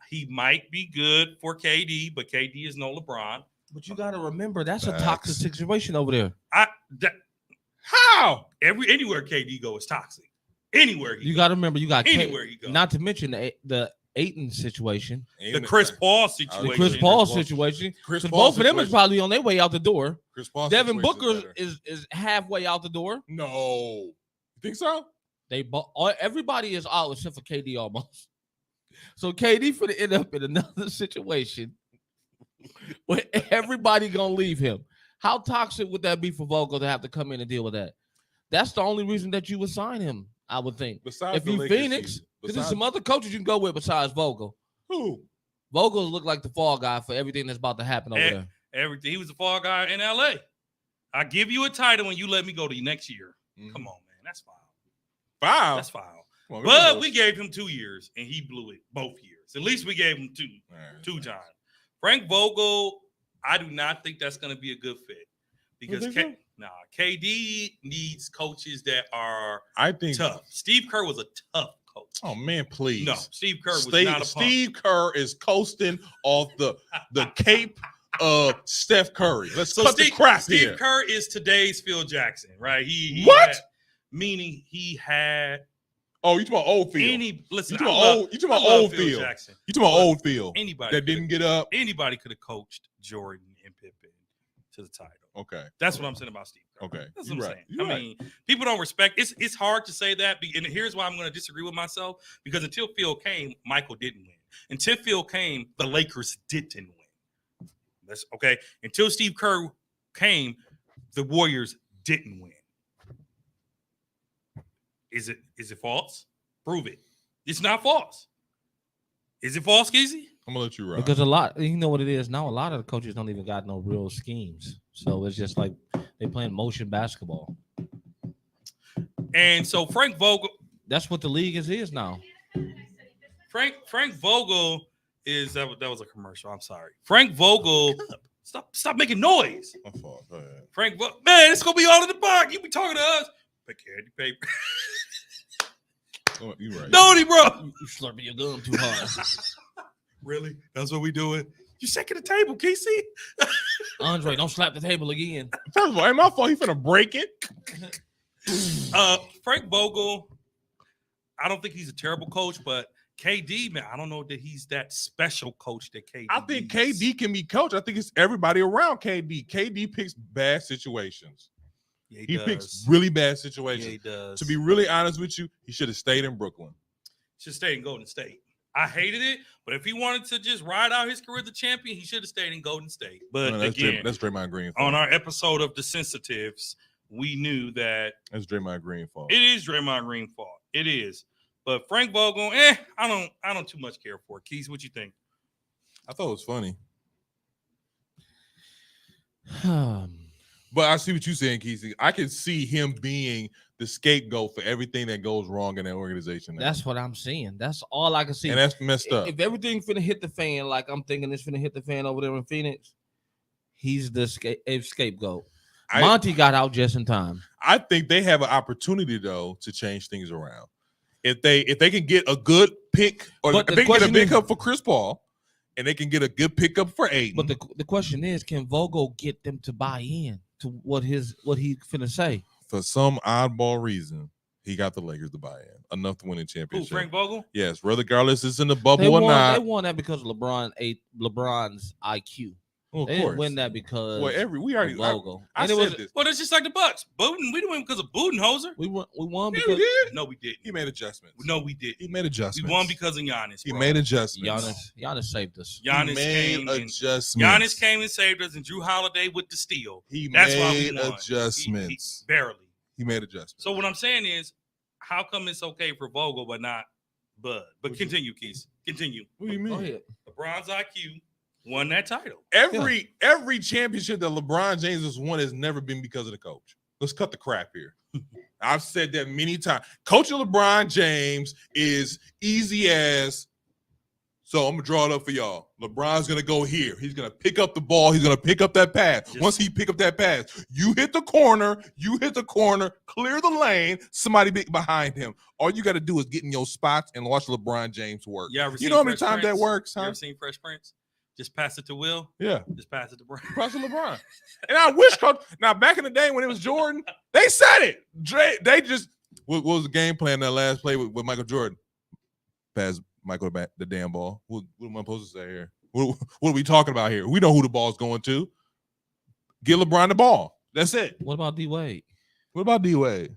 He might be good for KD, but KD is no LeBron. But you got to remember, that's a toxic situation over there. How? Anywhere KD go is toxic. Anywhere he you got to remember, you got anywhere he go. Not to mention the Ayton situation, the Chris Paul situation, Chris Paul both of them is probably on their way out the door. Chris Paul. Devin Booker is halfway out the door. No, you think so? Everybody is out except for KD almost. So KD for to end up in another situation where everybody gonna leave him. How toxic would that be for Vogel to have to come in and deal with that? That's the only reason that you would sign him, I would think. Besides if you Phoenix, because there's some other coaches you can go with besides Vogel. Who? Vogel look like the fall guy for everything that's about to happen over there. Everything. He was the fall guy in LA. I give you a title and you let me go to next year. Mm-hmm. Come on, man. That's foul. Foul? That's foul. But we gave him 2 years and he blew it both years. At least we gave him two times. Frank Vogel, I do not think that's going to be a good fit because KD needs coaches that are tough. Steve Kerr was a tough coach. Oh man, please. No, Steve Kerr was not a punk. Steve Kerr is coasting off the cape of Steph Curry. Let's cut the crap here. Steve Kerr is today's Phil Jackson, right? Meaning he had. Oh, you talking about old Phil? You talking about old Phil? Jackson. You talking about old Phil? Anybody that didn't get up? Anybody could have coached Jordan and Pippen to the title. Okay, that's what I'm saying about Steve Kerr. Okay, That's you're what I'm right. saying. You're I right. mean, people don't respect. It's hard to say that, and here's why I'm going to disagree with myself. Because until Phil came, Michael didn't win. Until Phil came, the Lakers didn't win. That's okay. Until Steve Kerr came, the Warriors didn't win. Is it false? Prove it. It's not false. Is it false, Keezy? I'm gonna let you ride. Because you know what it is now. A lot of the coaches don't even got no real schemes, so it's just like they playing motion basketball. And so Frank Vogel, That's what the league is now. Frank Vogel is that was a commercial. I'm sorry. Frank Vogel, stop making noise. My fault. Go ahead. Frank Vogel, man, it's gonna be all in the park. You be talking to us. Pick candy paper. Oh, you right. Don't he, bro? You slurping your gum too hard. Really? That's what we doing? You shaking the table, Casey? Andre, don't slap the table again. First of all, ain't my fault. He finna break it. Frank Vogel, I don't think he's a terrible coach, but KD, man, I don't know that he's that special coach that KD. I think is. KD can be coached. I think it's everybody around KD. KD picks bad situations. Yeah, He does. picks really bad Yeah, situations. he does. To be really honest with you, he should have stayed in Brooklyn. Should stay in Golden State. I hated it, but if he wanted to just ride out his career as a champion, he should have stayed in Golden State. But No, that's again, that's Draymond Green. on our episode of The Sensitives, we knew that That's Draymond Green fault. it is Draymond Green's fault. It is. But Frank Vogel, I don't too much care for it. Keith, what you think? I thought it was funny, but I see what you're saying, Keith. I can see him being the scapegoat for everything that goes wrong in that organization. now. That's what I'm seeing. That's all I can see. And that's messed up. If everything finna hit the fan, like I'm thinking it's finna hit the fan over there in Phoenix, he's the scapegoat. Monty got out just in time. I think they have an opportunity though to change things around. If they can get a good pick, or But if the they can get a question pick is- up for Chris Paul, and they can get a good pickup for Aiden. But the question is, can Vogel get them to buy in to what he finna say? for some oddball reason, he got the Lakers to buy in enough to win a Who, championship. Frank Vogel? Yes, regardless it's in the bubble They or won, not. they won that because of LeBron's IQ. Well, of They course. didn't win that because Well, we already. of Vogel. I And it said was this. Well, that's just like the Bucks. Booden, we didn't win because of Budenholzer. we won Yeah, because we did. No, we didn't. He made adjustments. No, we didn't. He made adjustments. We won because of Giannis. he bro. made adjustments. Giannis saved us. Giannis he made came and adjustments. Giannis came and saved us, and Drew Holiday with the steal. He That's why we made won. adjustments. Barely. He made adjustments. So what I'm saying is, how come it's okay for Vogel but not Bud? But continue, Keith. Continue. What do you mean? Go ahead. LeBron's IQ won that title. Every championship that LeBron James has won has never been because of the coach. Let's cut the crap here. I've said that many times. Coaching LeBron James is easy as. So I'm gonna draw it up for y'all. LeBron's gonna go here. He's gonna pick up the ball. He's gonna pick up that pass. Just- Once he pick up that pass, you hit the corner. Clear the lane. Somebody big behind him. All you got to do is get in your spots and watch LeBron James work. You ever You seen know how many Fresh times that Prince? works, You huh? ever seen Fresh Prince? Just pass it to Will. Yeah. Just pass it to Brian. Cross LeBron. And I wish coach. Now back in the day when it was Jordan, they said it. They just what was the game plan that last play with Michael Jordan? Pass Michael the damn ball. What am I supposed to say here? What are we talking about here? We know who the ball's going to. Get LeBron the ball. That's it. What about D Wade? What about D Wade?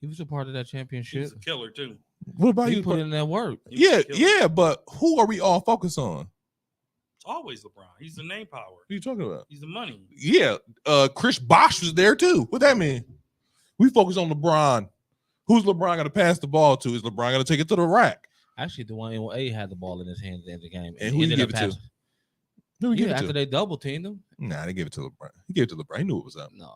He was a part of that He championship. was a killer too. What about He you? put in that work. He was Yeah, a killer. yeah, but who are we all focused on? What It's always LeBron. He's the name power. are you talking about? He's the money. Yeah, Chris Bosh was there too. What that mean? We focus on LeBron. Who's LeBron going to pass the ball to? Is LeBron going to take it to the rack? Actually, Dwayne Wade had the ball in his hand at the end of the game. And who did he ended give up it to? passing- Who we give Yeah, it after to? they double teamed him. Nah, they gave it to LeBron. He gave it to LeBron. He knew it was up. No.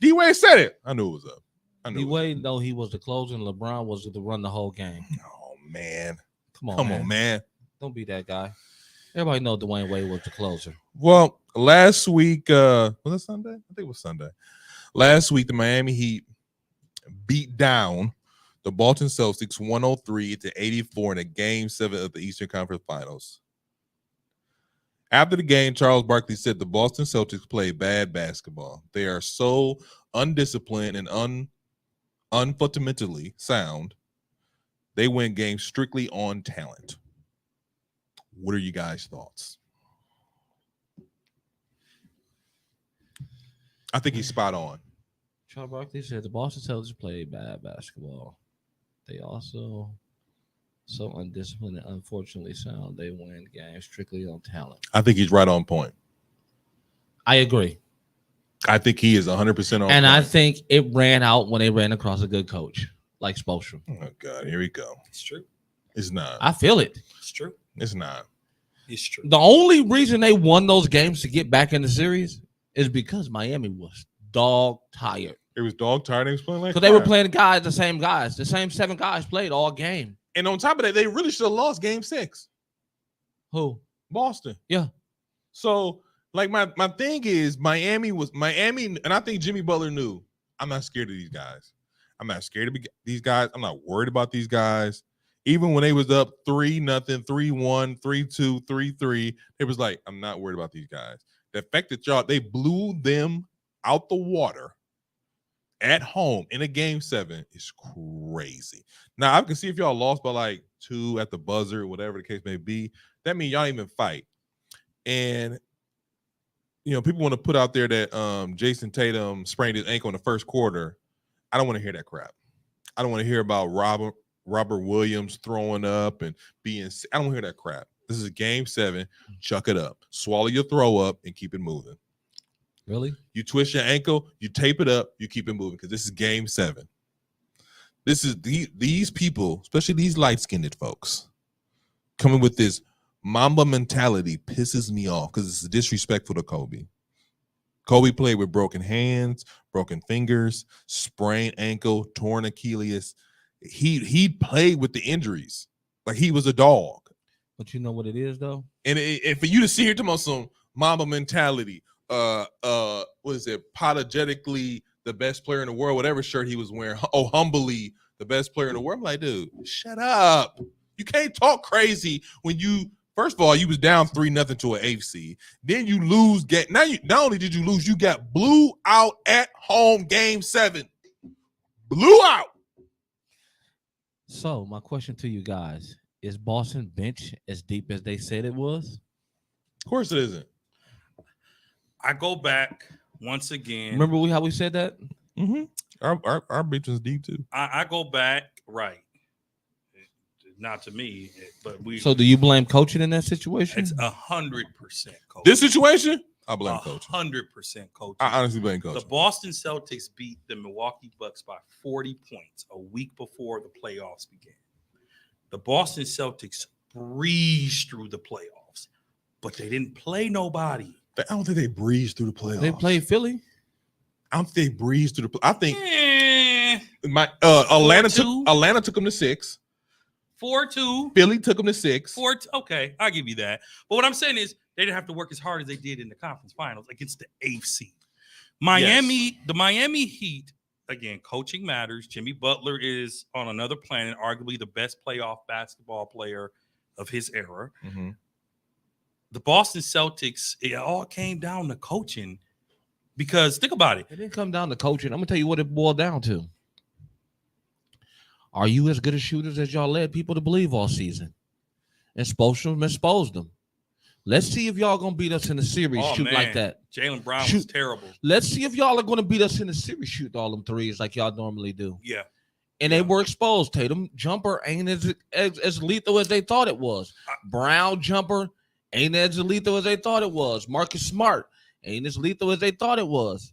D Wade said it. I knew it was up. I knew. D it was Wade, though, he was the closer, and LeBron was to run the whole game. up. Oh man, Come on, come man. on, man. Don't be that guy. Everybody know Dwayne Wade was the closer. Well, last week, was it Sunday? I think it was Sunday. Last week, the Miami Heat beat down the Boston Celtics 103-84 in a Game 7 of the Eastern Conference Finals. After the game, Charles Barkley said the Boston Celtics play bad basketball. They are so undisciplined and unfundamentally sound. They win games strictly on talent. What are you guys' thoughts? I think he's spot on. Charles Barkley said the Boston Celtics play bad basketball. They also so undisciplined and unfortunately sound. They win games strictly on talent. I think he's right on point. I agree. I think he is 100% on And point. I think it ran out when they ran across a good coach like Spoelstra. Oh, God. Here we go. It's true. It's not. I feel it. It's true. It's not. It's true. The only reason they won those games to get back in the series is because Miami was dog tired. It was dog tired. They was playing like Because they were crap. playing the same guys. The same 7 guys played all game. And on top of that, they really should have lost game 6. Who? Boston. Yeah. So, like, my thing is Miami, and I think Jimmy Butler knew, I'm not scared of these guys. I'm not scared of these guys. I'm not worried about these guys. Even when they was up 3-0, 3-1, 3-2, 3-3, it was like, I'm not worried about these guys. The fact that they blew them out the water at home in a game 7 is crazy. Now, I can see if y'all lost by like 2 at the buzzer, whatever the case may be, that means y'all didn't even fight. And, you know, people want to put out there that Jason Tatum sprained his ankle in the first quarter. I don't want to hear that crap. I don't want to hear about Robert Williams throwing up and being sick. I don't want to hear that crap. This is game 7. Chuck it up. Swallow your throw up and keep it moving. Really? You twist your ankle, you tape it up, you keep it moving because this is game 7. This is these people, especially these light-skinned folks, coming with this Mamba mentality pisses me off because it's disrespectful to Kobe. Kobe played with broken hands, broken fingers, sprained ankle, torn Achilles. He played with the injuries like he was a dog. But you know what it is, though? And for you to see here talking about some Mamba mentality, what is it? Apologetically the best player in the world, whatever shirt he was wearing. Oh, humbly the best player in the world. I'm like, dude, shut up. You can't talk crazy when you. First of all, you was down 3-0 to an AFC. Then you lose. Not only did you lose, you got blew out at home game 7. Blew out. So my question to you guys, is Boston bench as deep as they said it was? Of course it isn't. I go back once again. Remember how we said that? Mm-hmm. Our bench is deep too. I go back, right. Not to me, but we. So do you blame coaching in that situation? It's 100% coaching. This situation, I blame coaching. 100% coaching. I honestly blame coaching. The Boston Celtics beat the Milwaukee Bucks by 40 points a week before the playoffs began. The Boston Celtics breezed through the playoffs, but they didn't play nobody. I don't think they breezed through the playoffs. They played Philly. I don't think they breezed through the. I think Atlanta took them to 6. 4-2. Philly took them to 6. Okay, I'll give you that. But what I'm saying is they didn't have to work as hard as they did in the conference finals against the AFC. The Miami Heat, again, coaching matters. Jimmy Butler is on another planet, arguably the best playoff basketball player of his era. Mm-hmm. The Boston Celtics, it all came down to coaching because think about it. It didn't come down to coaching. I'm going to tell you what it boiled down to. Are you as good as shooters as y'all led people to believe all season? And Spoelstra exposed them. Let's see if y'all going to beat us in the series like that. Jaylen Brown was terrible. Let's see if y'all are going to beat us in the series shooting all them threes like y'all normally do. Yeah. And they were exposed. Tatum jumper ain't as lethal as they thought it was. Brown jumper ain't as lethal as they thought it was. Marcus Smart ain't as lethal as they thought it was.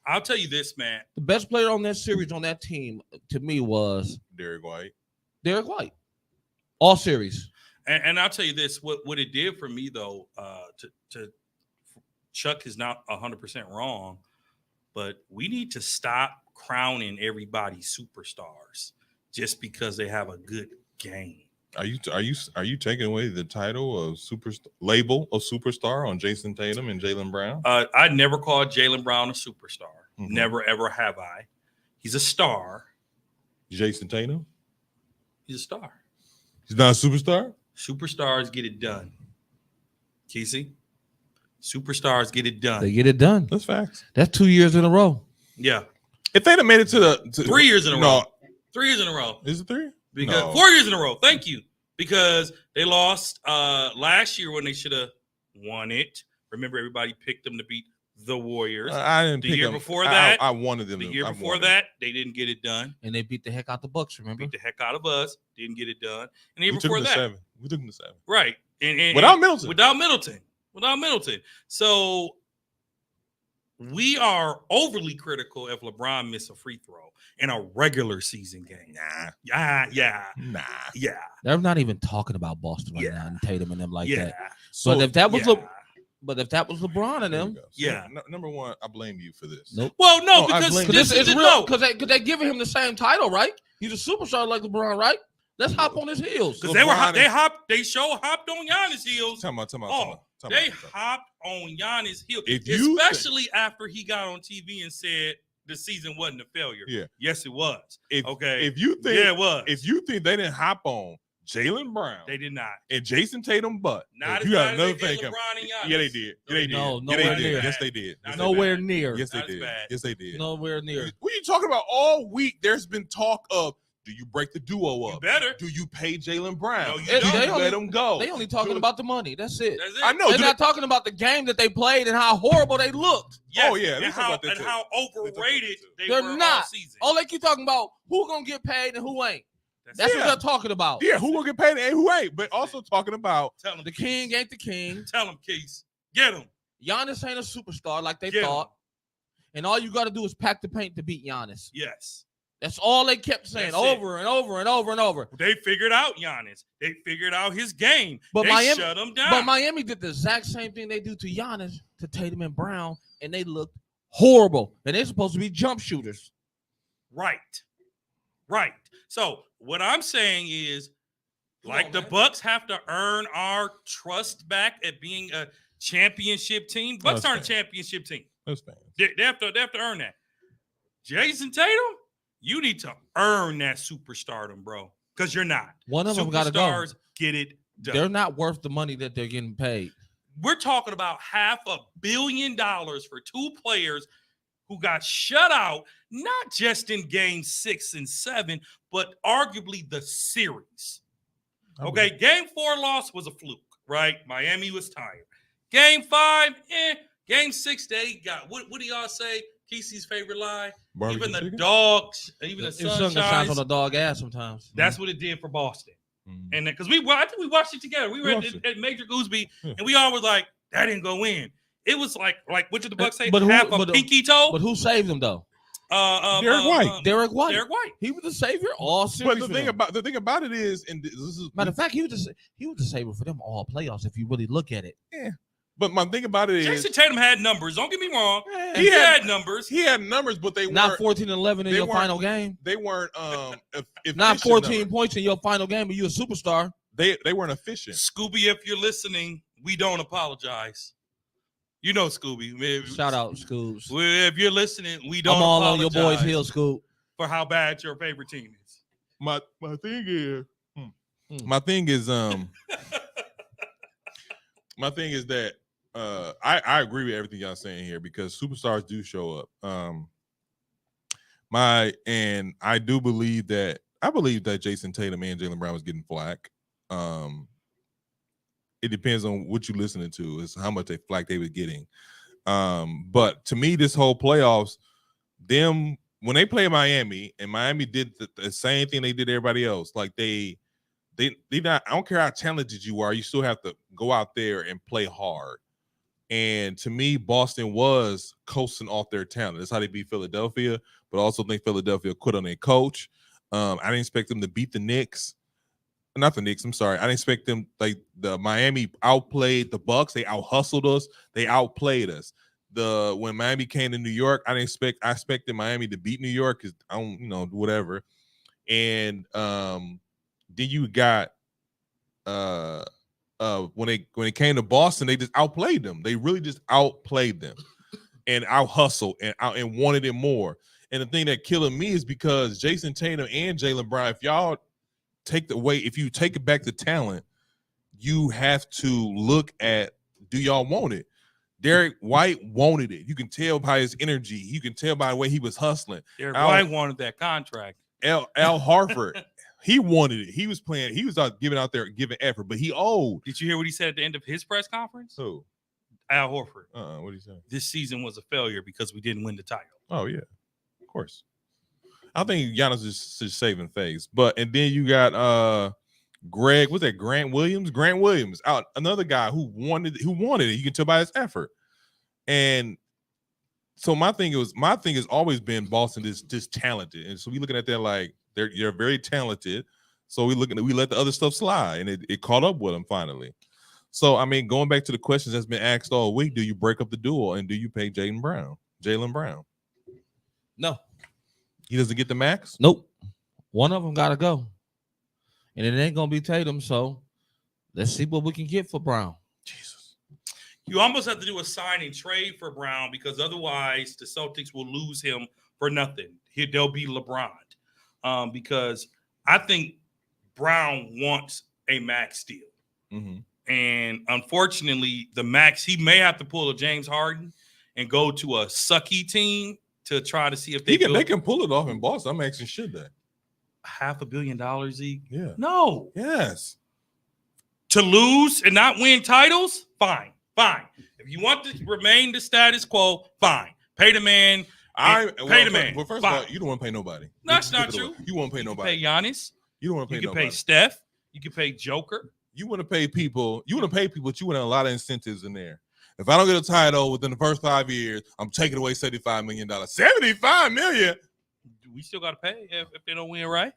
I'll tell you this, man. The best player on that series on that team to me was Derek White. All series. And I'll tell you this, what it did for me though, to Chuck is not 100% wrong, but we need to stop crowning everybody superstars just because they have a good game. Are you taking away the title of label of superstar on Jason Tatum and Jaylen Brown? I never called Jaylen Brown a superstar. Mm-hmm. Never ever have I. He's a star. Jason Tatum? He's a star. He's not a superstar? Superstars get it done. Kesey? Superstars get it done. They get it done. That's facts. That's 2 years in a row. Yeah. If they'd have made it to 3 years in a row. 3 years in a row. Is it 3? Because 4 years in a row. Thank you. Because they lost last year when they should have won it. Remember, everybody picked them to beat the Warriors. I didn't The pick year them. before that, I wanted them. The to, year I before wanted that, they didn't get it done. And they beat the heck out the Bucks, remember? Beat the heck out of us. Didn't get it done. And the year We took before them to that, 7. We took them to 7. right? And Without Middleton. Without Middleton. So we are overly critical if LeBron missed a free throw in a regular season game. Nah. They're not even talking about Boston right Yeah. now and Tatum and them like Yeah. that. So But if that was yeah. but if that was LeBron and there we them, go. So, Yeah. Number one, I blame you for this. nope. Well, no, No, I because blame- this It's is real no. because they giving him the same title, right? He's a superstar like LeBron, right? Let's hop on his heels. Because they were LeBron they hopped on Giannis' heels. Time out. They hopped on Giannis' heels, If you especially after he got on TV and said the season wasn't a failure. Yeah. Yes, it was. If, Okay. If you think Yeah, it was. if you think they didn't hop on Jaylen Brown They did not. and Jason Tatum, but Not you as got bad as another they thing did coming. LeBron and Giannis. Yeah, they did. Yeah, they did. No, Yeah, nowhere they near. did. Yes, they did. Not Yes, as they Nowhere bad. near. did. Yes, they Not as did. bad. Yes, they did. Nowhere near. What are you talking about? All week, there's been talk of, do you break the duo You up? better. Do you pay Jaylen Brown? No, you do don't. you They let only- him go? They only talking Do- about the money. That's it. That's it. I know. They're do not talking about the game that they played and how horrible they looked. Yes, Oh, yeah, they and talk how about that and too. how about that overrated too. they They're were all not. season. All they keep talking about who gonna get paid and who ain't. That's Yeah. what they're talking about. Yeah, who will get paid and who ain't? But also talking about Tell them The king ain't the king. Tell them, Keys. Get him. Giannis ain't a superstar like they Get 'em. thought. And all you got to do is pack the paint to beat Giannis. Yes. That's all they kept saying That's it. over and over and over and over. They figured out Giannis. They figured out his game. But they Miami- shut him down. But Miami did the exact same thing they do to Giannis, to Tatum and Brown, and they looked horrible. And they're supposed to be jump shooters. Right. So what I'm saying is, Come like on, the man. Bucks have to earn our trust back at being a championship team. Bucks aren't a Understand. championship team. those fans. They have to earn that. Jason Tatum, you need to earn that superstardom, bro. Because you're not. One of them got to go. Superstars get it done. They're not worth the money that they're getting paid. We're talking about $500 million for two players who got shut out, not just in game 6 and 7, but arguably the series. Okay, game 4 loss was a fluke, right? Miami was tired. Game 5, Game 6 they got what do y'all say? Kesey's favorite line? Barbecue Even the chicken? dogs, even the The sun sun shines on shines. the dog ass sometimes. That's what it did for Boston. Mhm. And because I think we watched it together. We were watched at Major Gooseby, Yeah. and we all was like, that didn't go in. It was like what did the Bucks say? But who- Half a but- pinky toe? But who saved them though? Derek White. Derek White. Derek White. He was the savior all series. But for the them. thing about it is, and this is Matter of fact, he was the savior for them all playoffs. If you really look at it, but my thing about it is Jason Tatum had numbers. Don't get me wrong. Yeah. He had numbers. he had numbers, but they not weren't 14-11 in they your weren't- final game, they weren't not efficient 14 numbers. points in your final game, but you a superstar. They weren't efficient. Scooby, if you're listening, we don't apologize. You know Scooby. Shout out, Scoobs. Well, if you're listening, we don't I'm all on your apologize boys' heel, Scoop. for how bad your favorite team is. My thing is Hmm. my thing is my thing is that I agree with everything y'all saying here because superstars do show up. I do believe that Jason Tatum and Jaylen Brown was getting flack. It depends on what you're listening to, is how much flack they were getting. But to me, this whole playoffs, them when they play Miami, and Miami did the same thing they did to everybody else. Like they not. I don't care how talented you are, you still have to go out there and play hard. And to me, Boston was coasting off their talent. That's how they beat Philadelphia. But I also think Philadelphia quit on their coach. I didn't expect them to beat the Knicks. Not the Knicks, I'm sorry. I didn't expect them, like the Miami outplayed the Bucks. They out-hustled us. They outplayed us. When Miami came to New York, I expected Miami to beat New York because I don't, whatever. And then you got when it came to Boston, they just outplayed them. They really just outplayed them and out-hustled and wanted it more. And the thing that killing me is because Jason Tatum and Jaylen Brown, if you take it back to talent, you have to look at, do y'all want it? Derek White wanted it. You can tell by his energy. You can tell by the way he was hustling. Derek White wanted that contract. Al Horford, he wanted it. He was giving effort, but he owed. Did you hear what he said at the end of his press conference? So Al Horford. What do you say? This season was a failure because we didn't win the title. Oh yeah, of course. I think Giannis is just saving face. And then you got Greg, what's that? Grant Williams out, another guy who wanted it. You can tell by his effort. And so my thing has always been Boston is just talented. And so we looking at that like you're very talented. So we let the other stuff slide, and it caught up with them finally. So I mean, going back to the questions that's been asked all week, do you break up the duel and do you pay Jaylen Brown? No. He doesn't get the max? Nope. One of them got to go. And it ain't going to be Tatum. So let's see what we can get for Brown. Jesus. You almost have to do a sign and trade for Brown because otherwise the Celtics will lose him for nothing. They'll be LeBron. Because I think Brown wants a max deal. Mm-hmm. And unfortunately, the max, he may have to pull a James Harden and go to a sucky team to try to see if they can pull it off in Boston. I'm asking, should they? $500 million, Zeke? Yeah. No. Yes. To lose and not win titles? Fine. If you want to remain the status quo, fine. Pay the man. Pay the man. Well, first of all, you don't want to pay nobody. That's not true. You won't pay nobody. Pay Giannis. You don't want to pay nobody. You can pay Steph. You can pay Joker. You want to pay people. But you want a lot of incentives in there. If I don't get a title within the first 5 years, I'm taking away $75 million. $75 million? We still got to pay if they don't win, right?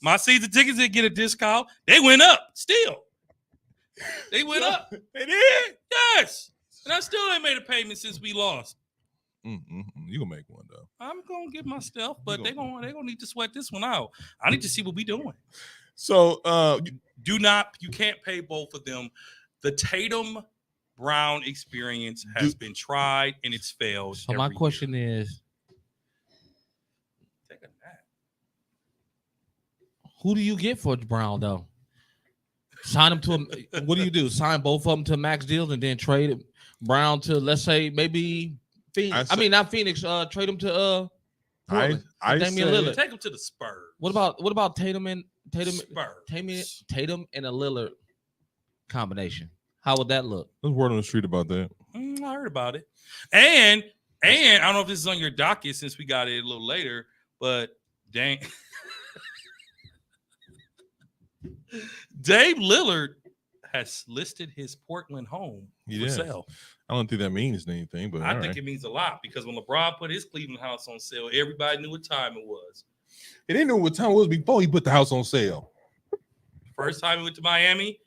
My season tickets didn't get a discount. They went up still. They went up. They did? Yes. And I still ain't made a payment since we lost. You gonna make one though. I'm gonna get my stuff, but they're gonna need to sweat this one out. I need to see what we doing. So you can't pay both of them. The Tatum Brown experience has been tried and it's failed. So my question is, take a nap. Who do you get for Brown though? Sign him to what do you do? Sign both of them to max deals and then trade Brown to, let's say, maybe Phoenix. Not Phoenix. Trade him to Portland. Damian Lillard. Take him to the Spurs. What about Tatum and Spurs. Tatum and a Lillard combination? How would that look? There's word on the street about that. I heard about it. And I don't know if this is on your docket since we got it a little later, but Dame Lillard has listed his Portland home for sale. I don't think that means anything, but I think it means a lot because when LeBron put his Cleveland house on sale, everybody knew what time it was. They didn't know what time it was before he put the house on sale. First time he went to Miami,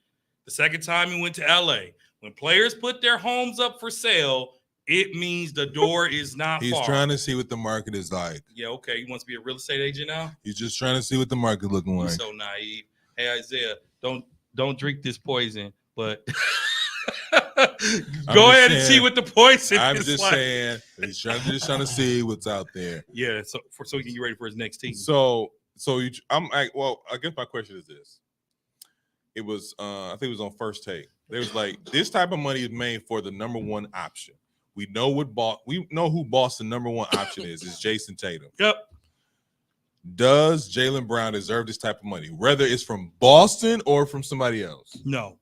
the second time he went to LA. When players put their homes up for sale, it means the door is not He's far. trying to see what the market is like. Yeah, okay. He wants to be a real estate agent now? He's just trying to see what the market looking like. He's so naive. Hey, Isaiah, don't drink this poison, but go ahead and see what the poison I'm is just like. saying he's trying to see what's out there. Yeah, so he can get ready for his next team. I'm like, well, I guess my question is this. It was I think it was on First Take. They was like, this type of money is made for the number one option. We know who Boston number one option is. It's Jason Tatum. Yep. Does Jaylen Brown deserve this type of money, whether it's from Boston or from somebody else? No,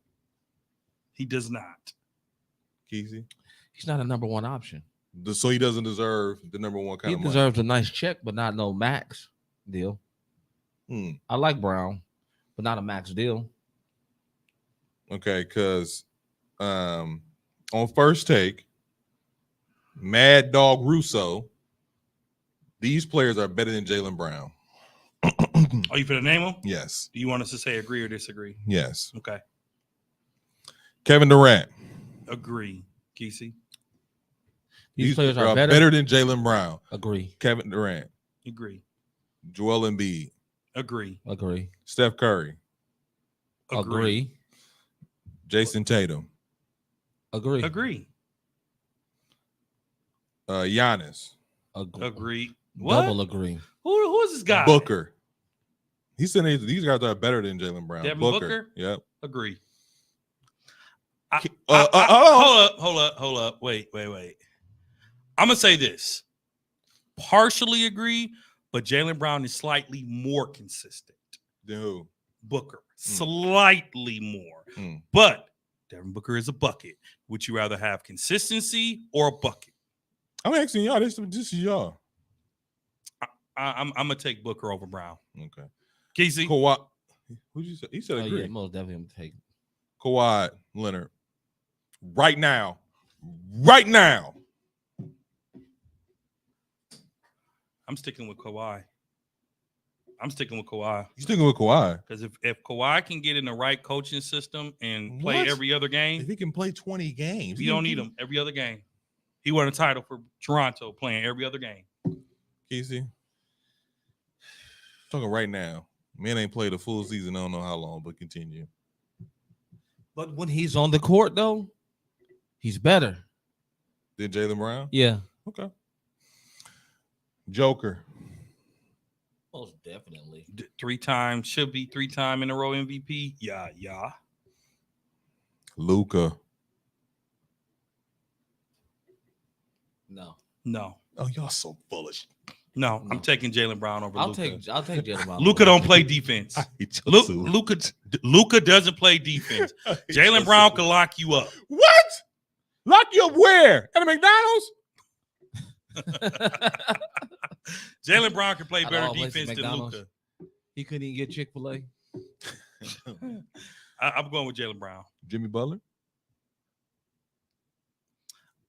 he does not. Kesey? He's not a number one option. So he doesn't deserve the number one kind of money. He deserves a nice check, but not no max deal. I like Brown, but not a max deal. Okay, because on First Take, Mad Dog Russo, these players are better than Jaylen Brown. Oh, you finna name them? Yes. Do you want us to say agree or disagree? Yes. Okay. Kevin Durant. Agree. Kesey? These players are better than Jaylen Brown. Agree. Kevin Durant. Agree. Joel Embiid. Agree. Steph Curry. Agree. Jason Tatum. Agree. Giannis. Agree. What? Double agree. Who is this guy? Booker. He said these guys are better than Jaylen Brown. Devin Booker? Yep. Agree. Hold up. Wait. I'm gonna say this. Partially agree, but Jaylen Brown is slightly more consistent. Than who? Booker. Slightly more. But Devin Booker is a bucket. Would you rather have consistency or a bucket? I'm asking y'all. This is y'all. I'm gonna take Booker over Brown. Okay. Casey, Kawhi. Who'd you say? He said Oh, agree. yeah, most definitely I'm taking. Kawhi Leonard. Right now. Right now. I'm sticking with Kawhi. I'm sticking with Kawhi You sticking with Kawhi? because if Kawhi can get in the right coaching system and play What? every other If game, he can play 20 games, we don't need him every other game. He won a title for Toronto playing every other game. Casey. Talking right now. Man ain't played a full season. I don't know how long, but continue. But when he's on the court, though, he's better. Did Jaylen Brown? Yeah. Okay. Joker. Most definitely. 3-time, should be 3-time in a row MVP. Yeah. Luka. No. No. Oh, y'all so bullish. No, No. I'm taking Jaylen Brown over I'll Luka. take Jaylen Brown. Luka don't play defense. Luka doesn't play defense. Jaylen Brown can lock you up. What? Lock you up where? At a McDonald's? Jaylen Brown can play Out of better all places, defense than McDonald's. Luka. He couldn't even get Chick-fil-A. I'm going with Jaylen Brown. Jimmy Butler?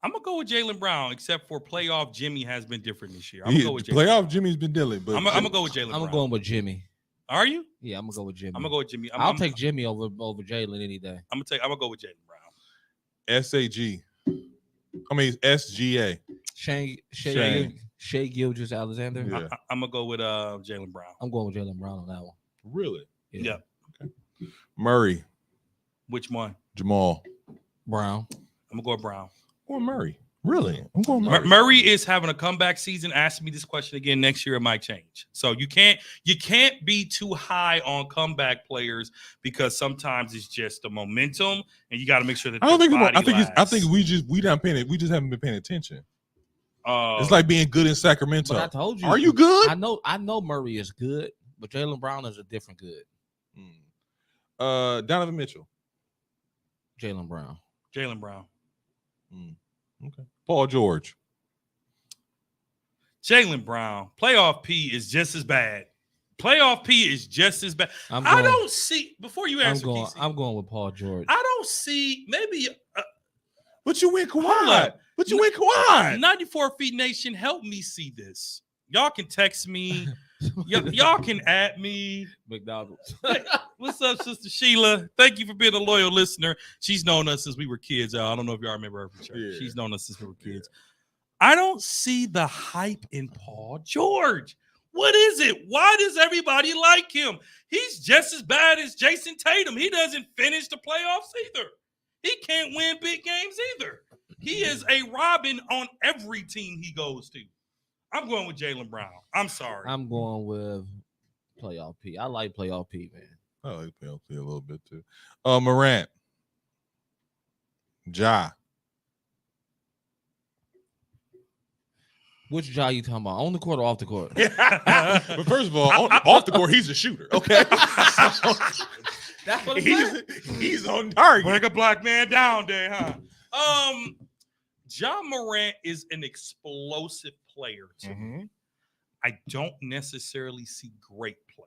I'm gonna go with Jaylen Brown, except for playoff Jimmy has been different this year. I'm gonna go with Jaylen. Playoff Jimmy's been dealing, but I'm gonna go with Jaylen Brown. I'm going with Jimmy. Are you? Yeah, I'm gonna go with Jimmy. I'm gonna go with Jimmy. I'll take Jimmy over Jalen any day. I'm gonna go with Jaylen Brown. SAG. I mean SGA. Shea Gilgeous Alexander. Yeah. I'm gonna go with Jaylen Brown. I'm going with Jaylen Brown on that one. Really? Yeah. Murray. Which one? Jamal. Brown. I'm gonna go with Brown. Or Murray. Really? I'm going Murray. Murray is having a comeback season. Ask me this question again next year, it might change. So you can't be too high on comeback players because sometimes it's just the momentum, and you got to make sure that I don't think body I think we just haven't been paying attention. lasts. It's like being good in Sacramento. But I told you. Are you good? I know Murray is good, but Jaylen Brown is a different good. Donovan Mitchell. Jaylen Brown. Jaylen Brown. Okay. Paul George. Jaylen Brown. Playoff P is just as bad. Playoff P is just as bad. I'm I going- don't see before you answer. I'm going with Paul George. I don't see maybe But you went Hold Kawhi. up. But you went Kawhi. 94 Feet Nation. Help me see this. Y'all can text me. Y'all can add me. McDonald's. What's up, Sister Sheila? Thank you for being a loyal listener. She's known us since we were kids. I don't know if y'all remember her from church. Yeah. She's known us since we were kids. I don't see the hype in Paul George. What is it? Why does everybody like him? He's just as bad as Jason Tatum. He doesn't finish the playoffs either. He can't win big games either. He is a Robin on every team he goes to. I'm going with Jaylen Brown. I'm sorry. I'm going with playoff P. I like playoff P, man. I like PLP a little bit too. Morant. Ja. Which Ja you talking about? On the court or off the court? But first of all, off the court, he's a shooter. Okay. That's what I'm saying. he's on target. Break a black man down there, huh? Ja Morant is an explosive player too. Mm-hmm. I don't necessarily see great player.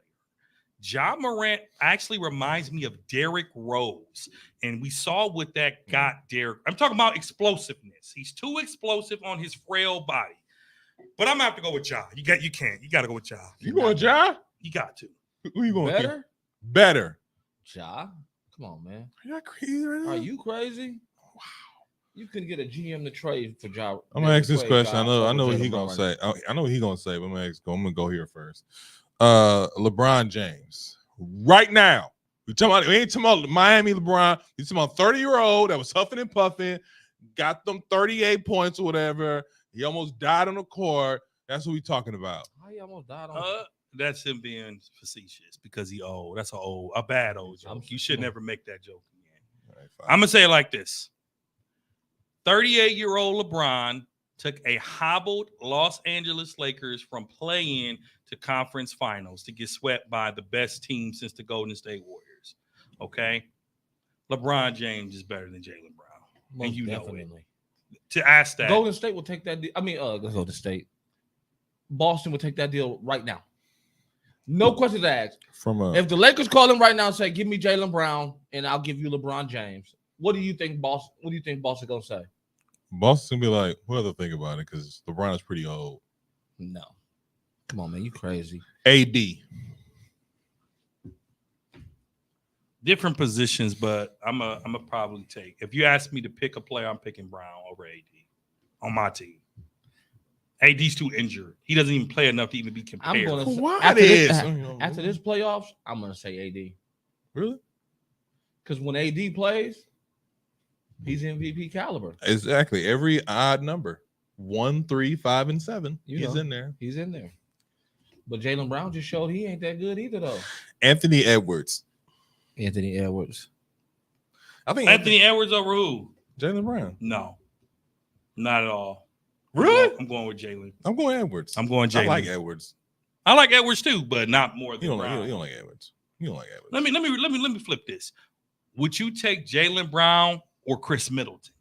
Ja Morant actually reminds me of Derrick Rose, and we saw what that got Derrick. I'm talking about explosiveness. He's too explosive on his frail body. But I'm gonna have to go with Ja. You got to go with Ja. You going Ja? You got to. Who you going? Better? Better. Ja? Come on, man. Are you not crazy right now? Are you crazy? Wow. You couldn't get a GM to trade for Ja. I'm gonna ask this question. I know what Jaylen he Brown gonna right say. I know what he gonna say, but I'm gonna go here first. LeBron James. Right now. We ain't talking about Miami LeBron. We talking about 30-year-old that was huffing and puffing, got them 38 points or whatever. He almost died on the court. That's what we talking about. How he almost died on That's him being facetious because he old. That's a bad old joke. You should never make that joke again. All right, fine. I'm gonna say it like this: 38-year-old LeBron took a hobbled Los Angeles Lakers from play-in to conference finals to get swept by the best team since the Golden State Warriors. Okay, LeBron James is better than Jaylen Brown. Most you know it. definitely. To ask that, Golden State will take that deal. I mean, Golden State. Boston will take that deal right now. No questions asked. If the Lakers call him right now and say, "Give me Jaylen Brown and I'll give you LeBron James," what do you think Boston? What do you think Boston gonna say? Boston's gonna be like, "We'll have to think about it because LeBron is pretty old." No, come on, man, you crazy. AD. different positions, but I'm a probably take. If you ask me to pick a player, I'm picking Brown over AD on my team. AD's too injured. He doesn't even play enough to even be compared. I'm gonna say, after this playoffs, I'm gonna say AD. Really? Because when AD plays, he's MVP caliber. Exactly. Every odd number. 1, 3, 5, and 7. He's in there. He's in there. But Jaylen Brown just showed he ain't that good either, though. Anthony Edwards. I think Anthony Edwards over who? Jaylen Brown. No, not at all. Really? I'm going with Jaylen. I'm going Edwards. I'm going Jaylen. I like Edwards. I like Edwards too, but not more than Brown. You don't like Edwards. You don't like Edwards. Let me flip this. Would you take Jaylen Brown or Chris Middleton?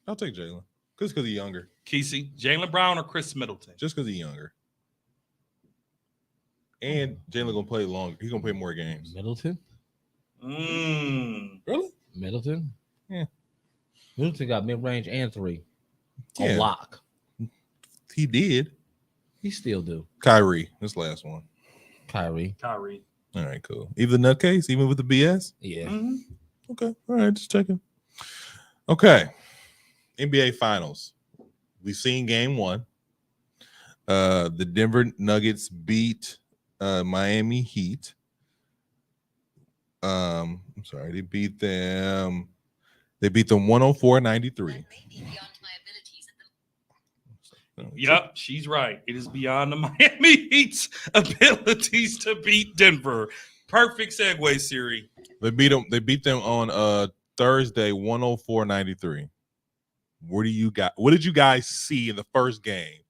I'll take Jaylen. Just because he's younger. Kesey, Jaylen Brown or Chris Middleton? Just because he's younger. And Jaylen gonna play longer. He's gonna play more games. Middleton? Really? Middleton? Yeah. Middleton got mid-range and 3. Yeah. A lock. He did. He still do. Kyrie. This last one. Kyrie. All right, cool. Even the nutcase, even with the BS? Yeah. Mm-hmm. Okay. All right, just checking. Okay. NBA Finals. We've seen game 1. The Denver Nuggets beat Miami Heat. I'm sorry, they beat them 104-93. Yep, she's right. It is beyond the Miami Heat's abilities to beat Denver. Perfect segue, Siri. They beat them on Thursday 104-93. What did you guys see in the first game?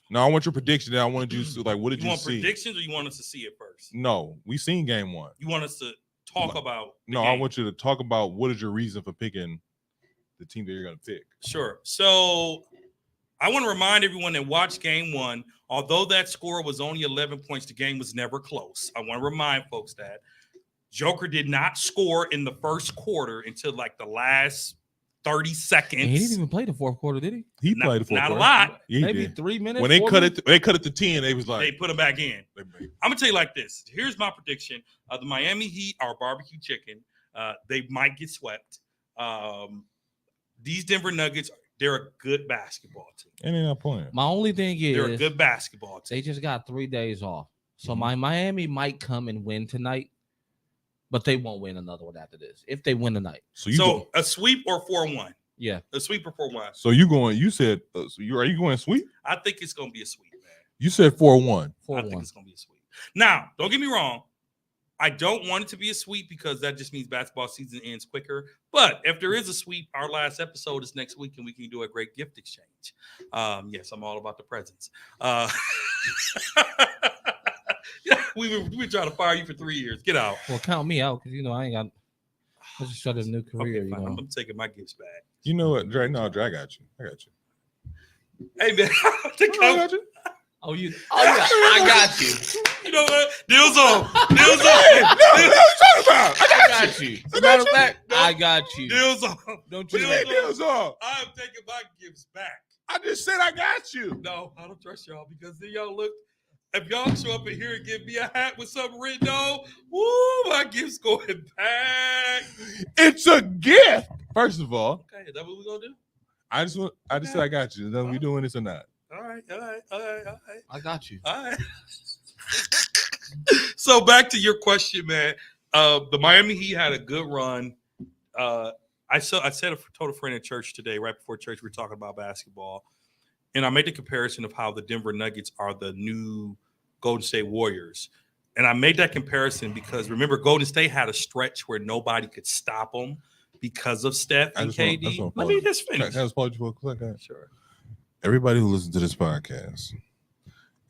No, I want your prediction. I wanted you to what did you want see? Predictions, or you want us to see it first? No, we seen game 1. You want us to talk about? No, game? I want you to talk about what is your reason for picking the team that you're going to pick. Sure. So I want to remind everyone that watched game 1. Although that score was only 11 points, the game was never close. I want to remind folks that Joker did not score in the first quarter until like the last 30 seconds. And he didn't even play the fourth quarter, did he? He played the fourth not quarter. a lot. Yeah, Maybe did. 3 minutes. When they cut it to 10, they was like They put him back in. I'm gonna tell you like this. Here's my prediction: the Miami Heat are barbecue chicken. They might get swept. These Denver Nuggets, they're a good basketball team. And they're not playing. My only thing is They're a good basketball team. they just got 3 days off. So Mhm. my Miami might come and win tonight, but they won't win another one after this. If they win tonight. So a sweep or 4-1? Yeah. A sweep or 4-1? So you going? You said are you going sweep? I think it's gonna be a sweep, man. You said 4-1. I think it's gonna be a sweep. Now, don't get me wrong. I don't want it to be a sweep because that just means basketball season ends quicker. But if there is a sweep, our last episode is next week, and we can do a great gift exchange. Yes, I'm all about the presents. We've been trying to fire you for 3 years. Get out. Well, count me out because I ain't got. I just started a new career. Okay, fine. I'm taking my gifts back. You know what, Dre? No, Dre, I got you. Hey man, I got you. Oh yeah, I got you. You know what? Deal's on. Deal's on. I got you. As a matter of fact, I got you. Deal's on. Don't you? Deal's on. I'm taking my gifts back. I just said I got you. No, I don't trust y'all because then y'all look. If y'all show up in here and give me a hat with something written on, woo, my gift's going back. It's a gift. First of all, Okay, is that what we're gonna do? I just said I got you. Are we doing this or not? All right. I got you. All right. So back to your question, man. The Miami Heat had a good run. I told a friend at church today, right before church, we were talking about basketball, and I made the comparison of how the Denver Nuggets are the new Golden State Warriors. And I made that comparison because remember, Golden State had a stretch where nobody could stop them because of Steph and KD. Let me just finish. Can I just pause you for a quick second? Sure. Everybody who listens to this podcast,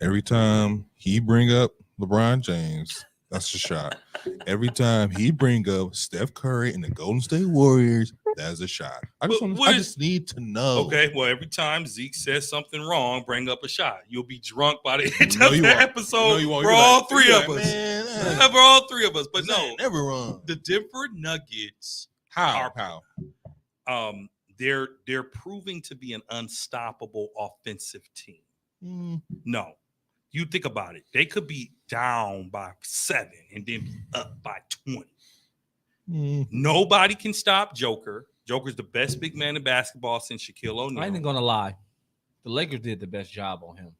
every time he bring up LeBron James, That's a shot. Every time he bring up Steph Curry and the Golden State Warriors, that's a shot. I just need to know. Okay, well, every time Zeke says something wrong, bring up a shot. You'll be drunk by the end No, of you the won't. episode. No, you won't. For You're all like- three you're of like, us. Man, For all three of us. But no, never wrong. the Denver Nuggets, How? they're proving to be an unstoppable offensive team. No. You think about it. They could be down by 7 and then be up by 20. Nobody can stop Joker. Joker's the best big man in basketball since Shaquille O'Neal. I ain't gonna lie. The Lakers did the best job on him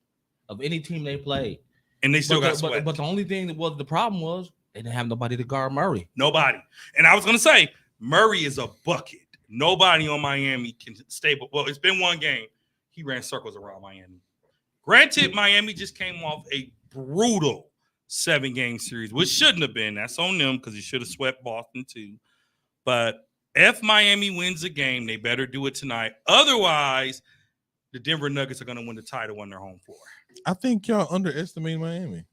of any team they played. And they still got swept. But the only thing that was the problem was they didn't have nobody to guard Murray. Nobody. And I was going to say, Murray is a bucket. Nobody on Miami can stay. Well, it's been one game. He ran circles around Miami. Granted, Miami just came off a brutal 7-game series, which shouldn't have been. That's on them because he should have swept Boston too. But if Miami wins a game, they better do it tonight. Otherwise, the Denver Nuggets are going to win the title on their home floor. I think y'all underestimate Miami.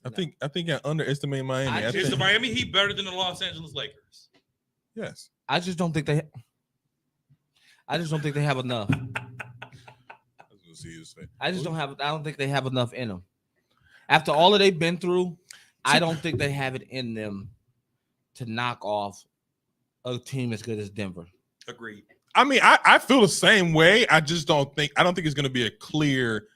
I think y'all underestimate Miami. Is the Miami Heat better than the Los Angeles Lakers? Yes. I just don't think they have enough. I don't think they have enough in them. After all that they've been through, I don't think they have it in them to knock off a team as good as Denver. Agreed. I mean, I feel the same way. I don't think it's going to be a clear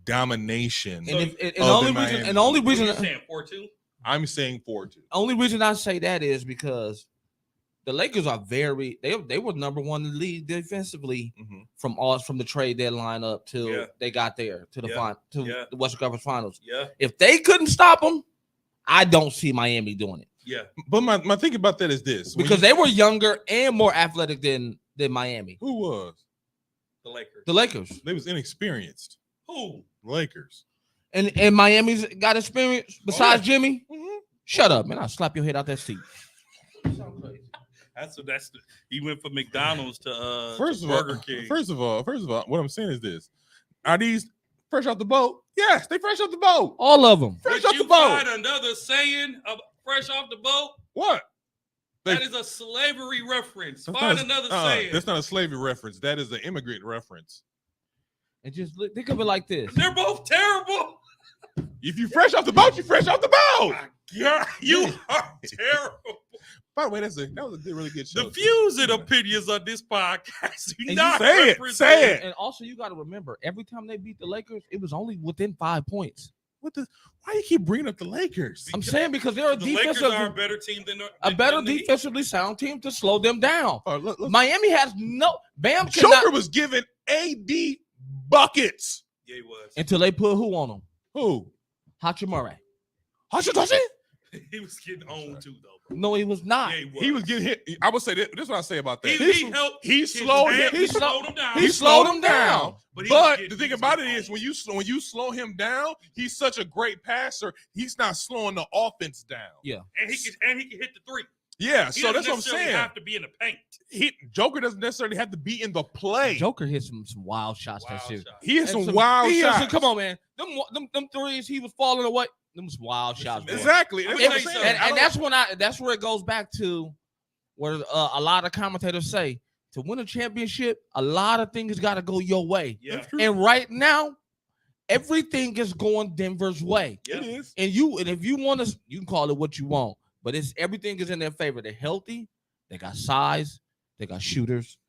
domination. And the only reason You're saying 4-2? I'm saying 4-2. Only reason I say that is because the Lakers are they were number one in the league defensively from the trade deadline up till they got there to the Western Conference Finals. Yeah. If they couldn't stop them, I don't see Miami doing it. Yeah. But my thing about that is this. Because they were younger and more athletic than Miami. Who was? The Lakers. The Lakers. They was inexperienced. Who? Lakers. And Miami's got experience besides Jimmy. Shut up, man. I'll slap your head out that seat. He went from McDonald's to Burger King. First of all, what I'm saying is this: are these fresh off the boat? Yes, they fresh off the boat. All of them. Fresh Did off you the boat. find another saying of fresh off the boat? What? That is a slavery reference. Find another saying. That's not a slavery reference. That is an immigrant reference. And just think of it like this: they're both terrible. If you fresh off the boat, you fresh off the boat. Yeah, you are terrible. By the way, that was a really good show. The views and opinions on this podcast do not say it. And also, you got to remember, every time they beat the Lakers, it was only within 5 points. Why you keep bringing up the Lakers? I'm saying because they're the Lakers are a better team than a better defensively sound team to slow them down. Look. Miami has no Bam. Joker was giving AD buckets. Yeah, he was. Until they put who on him? Who? Hachimura. Hachimura? He was getting owned too, though. Bro. No, he was not. Yeah, he was getting hit. I would say this is what I say about that. He slowed him down. He slowed him down. But the thing about it is when you slow him down, he's such a great passer. He's not slowing the offense down. Yeah. And he can hit the three. Yeah, so that's what I'm saying. Have to be in the paint. Joker doesn't necessarily have to be in the play. Joker hit some wild shots that year. He hit some wild shots. Come on, man. Them threes he was falling away. Them was wild shots. Boy. Exactly. And that's where it goes back to where a lot of commentators say to win a championship, a lot of things got to go your way. Yeah. And right now, everything is going Denver's way. Yeah. It is. And if you want to, you can call it what you want, but everything is in their favor. They're healthy. They got size. They got shooters.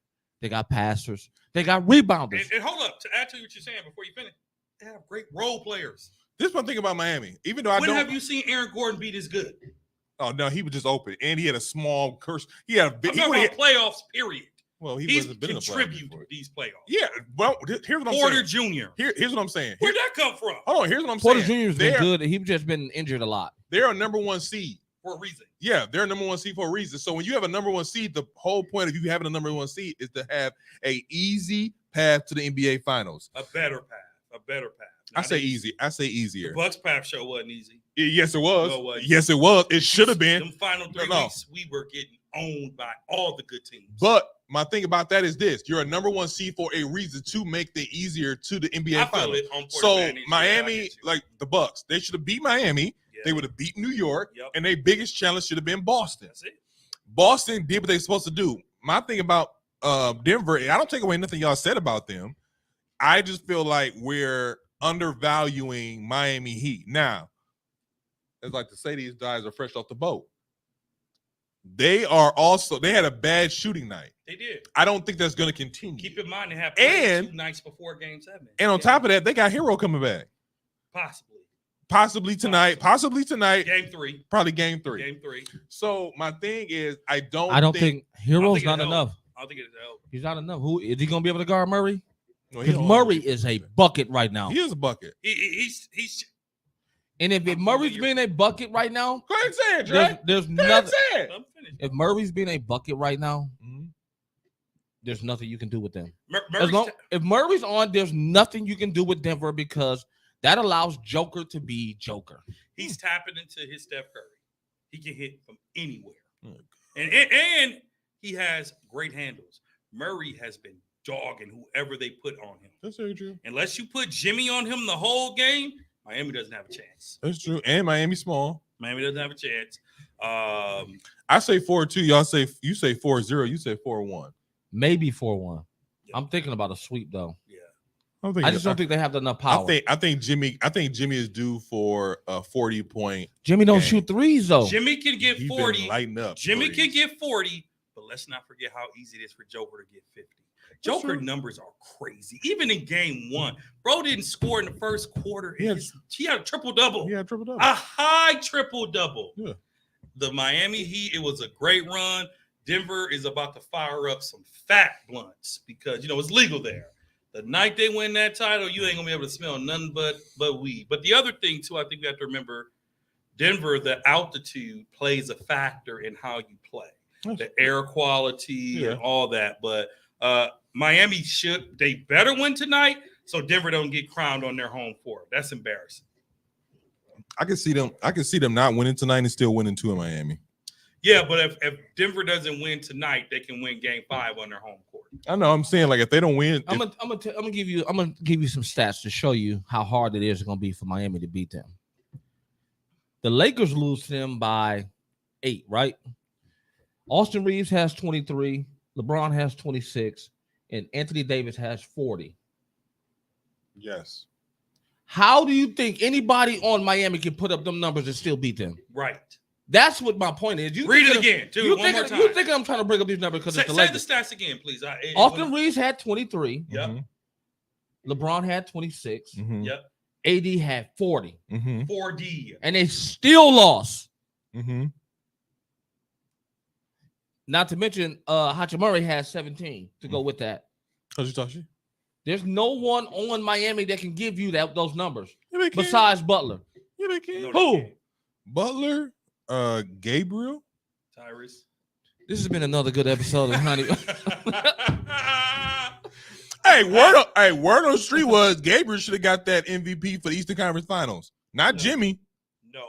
They got passers. They got rebounders. And hold up, to add to what you're saying before you finish, they have great role players. This is one thing about Miami. Even though when have you seen Aaron Gordon beat as good? Oh no, he was just open, and he had a small curse. He had a big. I'm talking about playoffs. Period. Well, he's contributed to these playoffs. Yeah. Well, here's what I'm Porter saying. Jr. Here's what I'm saying. Where'd that come from? Hold on. Here's what I'm Porter saying. Jr.'s been good. He's just been injured a lot. They're a number one seed for a reason. Yeah, they're a number one seed for a reason. So when you have a number one seed, the whole point of you having a number one seed is to have a easy path to the NBA Finals. A better path. I say easy. I say easier. The Bucks path show wasn't easy. Yes, it was. No, it wasn't. Yes, it was. It should have been. Them final 3 weeks, we were getting owned by all the good teams. But my thing about that is this: you're a number one seed for a reason to make it easier to the NBA Finals. So Miami, like the Bucks, they should have beat Miami. Yeah. They would have beaten New York, Yep. and their biggest challenge should have been Boston. That's it. Boston did what they're supposed to do. My thing about Denver, and I don't take away nothing y'all said about them. I just feel like we're undervaluing Miami Heat. Now, it's like to say these guys are fresh off the boat. They had a bad shooting night. They did. I don't think that's going to continue. Keep in mind they have And- 2 nights before Game 7. And on top of that, they got Hero coming back. Possibly Possibly tonight. Game 3. Probably game 3. Game 3. So my thing is, I don't think Hero's think not it'll enough. I don't think it'll help. He's not enough. Who is he gonna be able to guard Murray? No, he Because don't- Murray is a bucket right now. He is a bucket. He's And if Murray's being a bucket right now, Go ahead and say it, Dre. there's Go ahead and nothing. say it. I'm finished. If Murray's being a bucket right now, Mhm. there's nothing you can do with them. Murray's If Murray's on, there's nothing you can do with Denver because that allows Joker to be Joker. he's tapping into his Steph Curry. He can hit from anywhere. Oh, And he has great handles. Murray has been dogging whoever they put on him. That's very true. Unless you put Jimmy on him the whole game, Miami doesn't have a chance. That's true. And Miami small. Miami doesn't have a chance. I say 4-2. Y'all say 4-0. You say 4-1. Maybe 4-1. Yeah. I'm thinking about a sweep though. Yeah. I just don't think they have enough power. I think Jimmy is due for a 40-point. Jimmy don't game. shoot threes though. Jimmy can get He's been 40. lighting up. Jimmy threes. can get 40, but let's not forget how easy it is for Joker to get 50. Joker true. numbers are crazy. Even in game 1, bro didn't score in the first quarter. He He had a triple-double. Yeah, triple double. A high triple-double. Yeah. The Miami Heat, it was a great run. Denver is about to fire up some fat blunts because, it's legal there. The night they win that title, you ain't going to be able to smell nothing but weed. But the other thing, too, I think we have to remember, Denver, the altitude plays a factor in how you play. The air quality and all that. But Miami they better win tonight so Denver don't get crowned on their home court. That's embarrassing. I can see them not winning tonight and still winning 2 in Miami. Yeah, but if Denver doesn't win tonight, they can win game 5 on their home court. I know. I'm saying, like, if they don't win, I'm gonna give you some stats to show you how hard it is going to be for Miami to beat them. The Lakers lose to them by 8, right? Austin Reeves has 23, LeBron has 26, and Anthony Davis has 40. yes. How do you think anybody on Miami can put up them numbers and still beat them? Right. That's what my point is. Read it again, too. One more time. You think I'm trying to bring up these numbers because Say it's the the Lakers? stats again, please. Austin Reeves had 23. Yep. Mhm. LeBron had 26. Mhm. Yep. AD had 40. Mhm. 4D. And they still lost. Mhm. Not to mention, Hachimura has 17 to go with that. How'd There's no one on Miami that can give you those numbers Yeah, they can. besides Butler. Yeah, they can. No, Who? they can't. Butler, Gabriel. Tyrese. This has been another good episode of Honey. Word on the street was Gabriel should have got that MVP for the Eastern Conference Finals. Not No. Jimmy. No.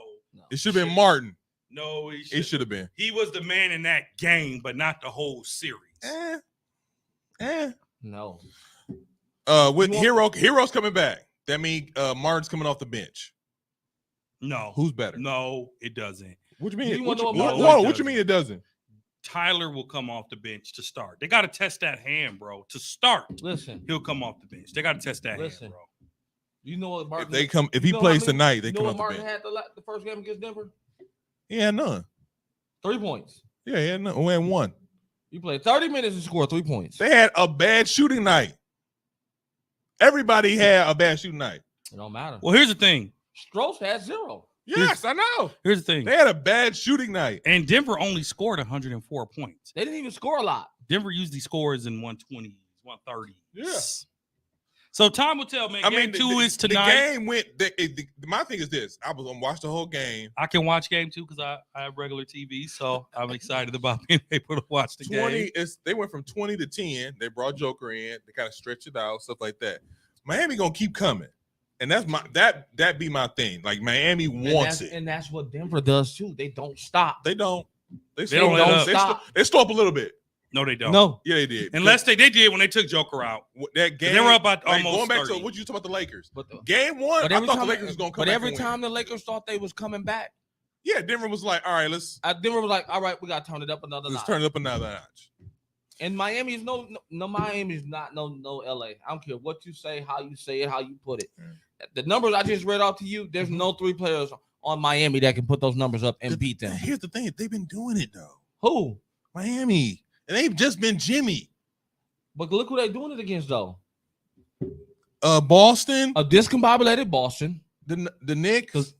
It should have been Martin. No, It should have been. He was the man in that game, but not the whole series. No. With Hero's coming back. That means Martin's coming off the bench. No. Who's better? No, it doesn't. What you Do mean? you What wanna you, know what, about- what you mean it doesn't? Tyler will come off the bench to start. They got to test that hand, bro. To start, Listen. he'll come off the bench. They got to test that Listen. hand, bro. You know what Martin If he know plays how many- tonight, they you know come what off Martin the bench. had the first game against Denver? Yeah, none. 3 points. Yeah, none. We had 1. You played 30 minutes and scored 3 points. They had a bad shooting night. Everybody had a bad shooting night. It don't matter. Well, here's the thing. Strauss had 0. Yes, I know. Here's the thing. They had a bad shooting night. And Denver only scored 104 points. They didn't even score a lot. Denver usually scores in 120s, 130s. Yeah. So time will tell, man. Game 2 is tonight. The game went. My thing is this: I was gonna watch the whole game. I can watch game 2 because I have regular TV, so I'm excited about being able to watch the 20. game. They went from 20 to 10. They brought Joker in. They kind of stretched it out, stuff like that. Miami gonna keep coming, and that's that be my thing. Like Miami wants it. And that's what Denver does too. They don't stop. They don't. They don't let up. They store up a little bit. No, they don't. No, Yeah, they did. Unless they did when they took Joker out. That game, They were up by like, almost going back 30. to what you talking about the Lakers. but Game one, but I every thought time the Lakers was gonna come but back every and win. time the Lakers thought they was coming back, Yeah, Denver was like, all right, Denver was like, all right, we got to turn it up another let's notch. turn it up another notch. And Miami's no Miami's not no LA. I don't care what you say, how you say it, how you put it. The numbers I just read off to you, there's no 3 players on Miami that can put those numbers up and beat them. Here's the thing: they've been doing it though. Who? Miami, and they've just been Jimmy. But look who they doing it against though. Boston, A discombobulated Boston. the Knicks,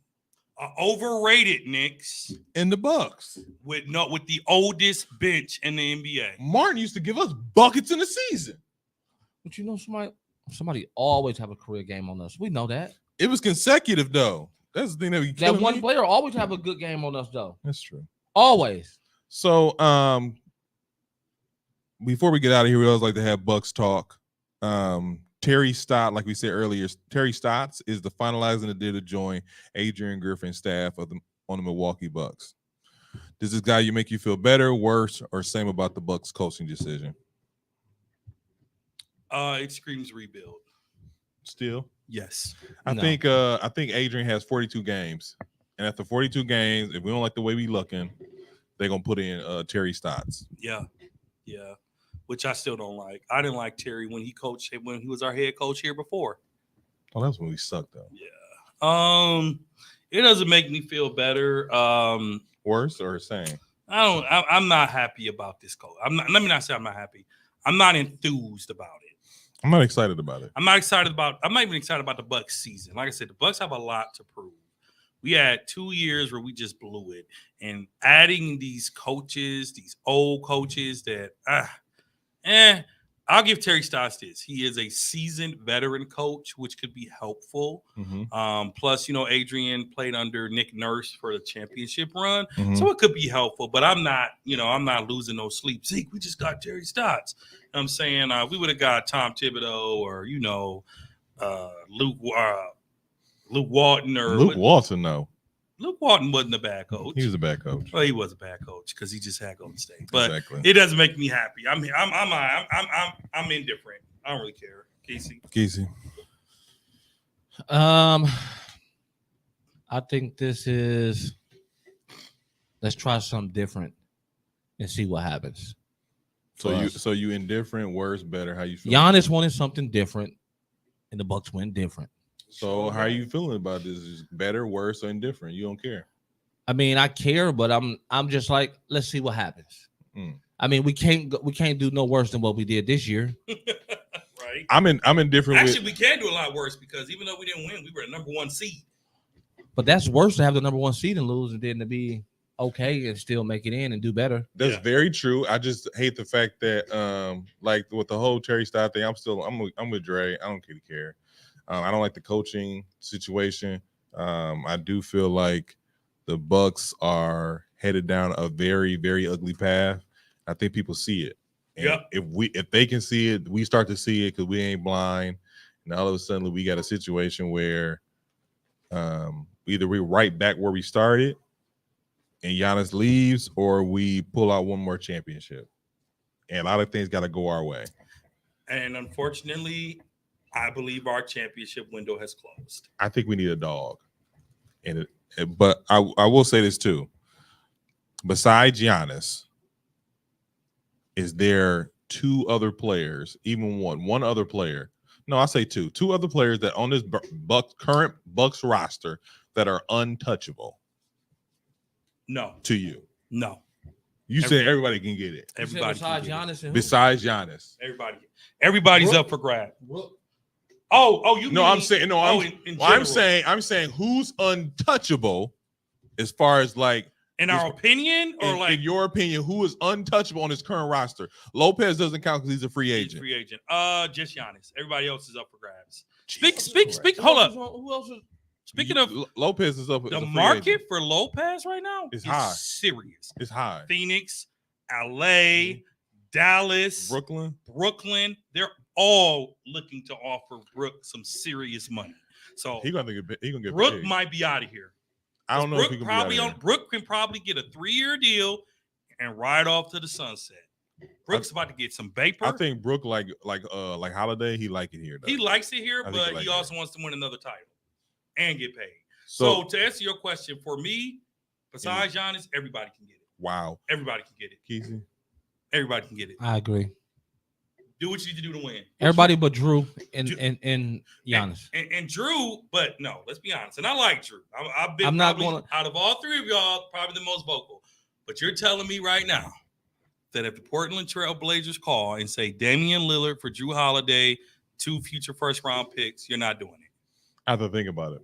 Overrated Knicks and the Bucks. with the oldest bench in the NBA. Martin used to give us buckets in the season. But you know, somebody always have a career game on us. We know that. It was consecutive though. That's the thing that we That one player always have a good game on us though. That's true. Always. So, before we get out of here, we always like to have Bucks talk. Terry Stott, like we said earlier, Terry Stotts is the finalizing deal to join Adrian Griffin's staff on the Milwaukee Bucks. Does this guy make you feel better, worse, or same about the Bucks coaching decision? It screams rebuild. Still, Yes. I No. think Adrian has 42 games, and after 42 games, if we don't like the way we looking, they're gonna put in Terry Stotts. Yeah. Which I still don't like. I didn't like Terry when he was our head coach here before. Oh, that's when we sucked though. Yeah. It doesn't make me feel better. Worse or same? I'm not happy about this coach. Let me not say I'm not happy. I'm not enthused about it. I'm not excited about it. I'm not even excited about the Bucks season. Like I said, the Bucks have a lot to prove. We had 2 years where we just blew it. And adding these coaches, these old coaches that I'll give Terry Stotts this. He is a seasoned veteran coach, which could be helpful. Mm-hmm. Plus, Adrian played under Nick Nurse for the championship run. Mm-hmm. So it could be helpful, but I'm not losing no sleep. Zeke, we just got Terry Stotts. I'm saying we would have got Tom Thibodeau or Luke Walton or Luke Walton, no. Luke Walton wasn't a bad coach. He was a bad coach. Well, he was a bad coach because he just had Golden State. But Exactly. it doesn't make me happy. I'm indifferent. I don't really care. Casey. I think this is. Let's try something different and see what happens. So you indifferent, worse, better? How you feel? Giannis wanted something different, and the Bucks went different. So how are you feeling about this? Is better, worse, or indifferent? You don't care. I mean, I care, but I'm just like, let's see what happens. I mean, we can't do no worse than what we did this year. Right. I'm indifferent. Actually, we can do a lot worse because even though we didn't win, we were the number 1 seed. But that's worse to have the number 1 seed and lose, and then to be okay and still make it in and do better. That's very true. I just hate the fact that like with the whole Terry Stott thing, I'm with Dre. I don't really care. I don't like the coaching situation. I do feel like the Bucks are headed down a very, very ugly path. I think people see it. And if they can see it, we start to see it because we ain't blind. And all of a sudden we got a situation where either we're right back where we started and Giannis leaves, or we pull out one more championship. And a lot of things got to go our way. And unfortunately, I believe our championship window has closed. I think we need a dog. But I will say this too. Besides Giannis, is there 2 other players, even one other player? No, I say 2 other players that on this current Bucks roster that are untouchable. No. To you. No. You said everybody can get it. Everybody besides Giannis and who? Besides Giannis. Everybody's up for grab. I'm saying who's untouchable as far as like in our opinion, or in your opinion, who is untouchable on his current roster? Lopez doesn't count because he's a free agent. Just Giannis. Everybody else is up for grabs. Speak. Hold up. Who else is? Speaking of Lopez is up. The market for Lopez right now is high. Serious. It's high. Phoenix, LA, Dallas, Brooklyn. They're all looking to offer Brook some serious money. So he gonna get Brook paid. might be out of here. I don't know Brook if he can be out of here. Brook can probably get a 3-year deal and ride off to the sunset. Brooks about to get some vapor. I think Brook like Holiday. He like it here. Though. He likes it here, I think but he like he it also wants to win another title and get paid. So So to answer your question, for me, besides Giannis, everybody can get it. wow, Everybody can get it. Keezy. Everybody can get it. I agree. Do what you need to do to win. Everybody but Drew and Giannis. And Drew, but no, let's be honest. And I like Drew. I've been I'm not probably, gonna- out of all three of y'all, probably the most vocal. But you're telling me right now that if the Portland Trail Blazers call and say Damian Lillard for Drew Holiday, 2 future first round picks, you're not doing it. I have to think about it.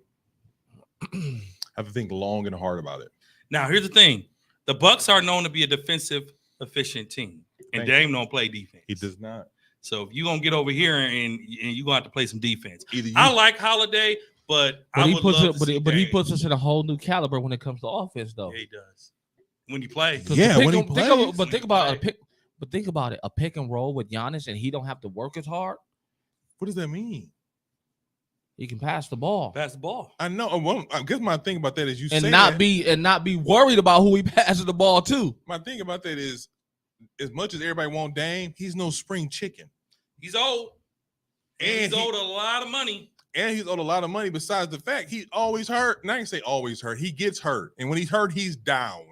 I have to think long and hard about it. Now, here's the thing. The Bucks are known to be a defensive efficient team. And Thank Dame don't play defense. He does not. So if you're gonna get over here and you're gonna have to play some defense. Either you, I like Holiday, but I would love to see but he Dame. puts us in a whole new caliber when it comes to offense, though. Yeah, he does. When you play. 'Cause Yeah, the when he pick- plays. think about, think about When a pick. But think about it: a pick and roll with Giannis, and he don't have to work as hard. what does that mean? He can pass the ball Pass the ball. I know. Well, I guess my thing about that is you and say not that. be worried about who he passes the ball to. My thing about that is, as much as everybody want Dame, he's no spring chicken, He's old. And And he's he- owed a lot of money. and he's owed a lot of money. Besides the fact he's always hurt. And I can say always hurt. He gets hurt, and when he's hurt, he's down.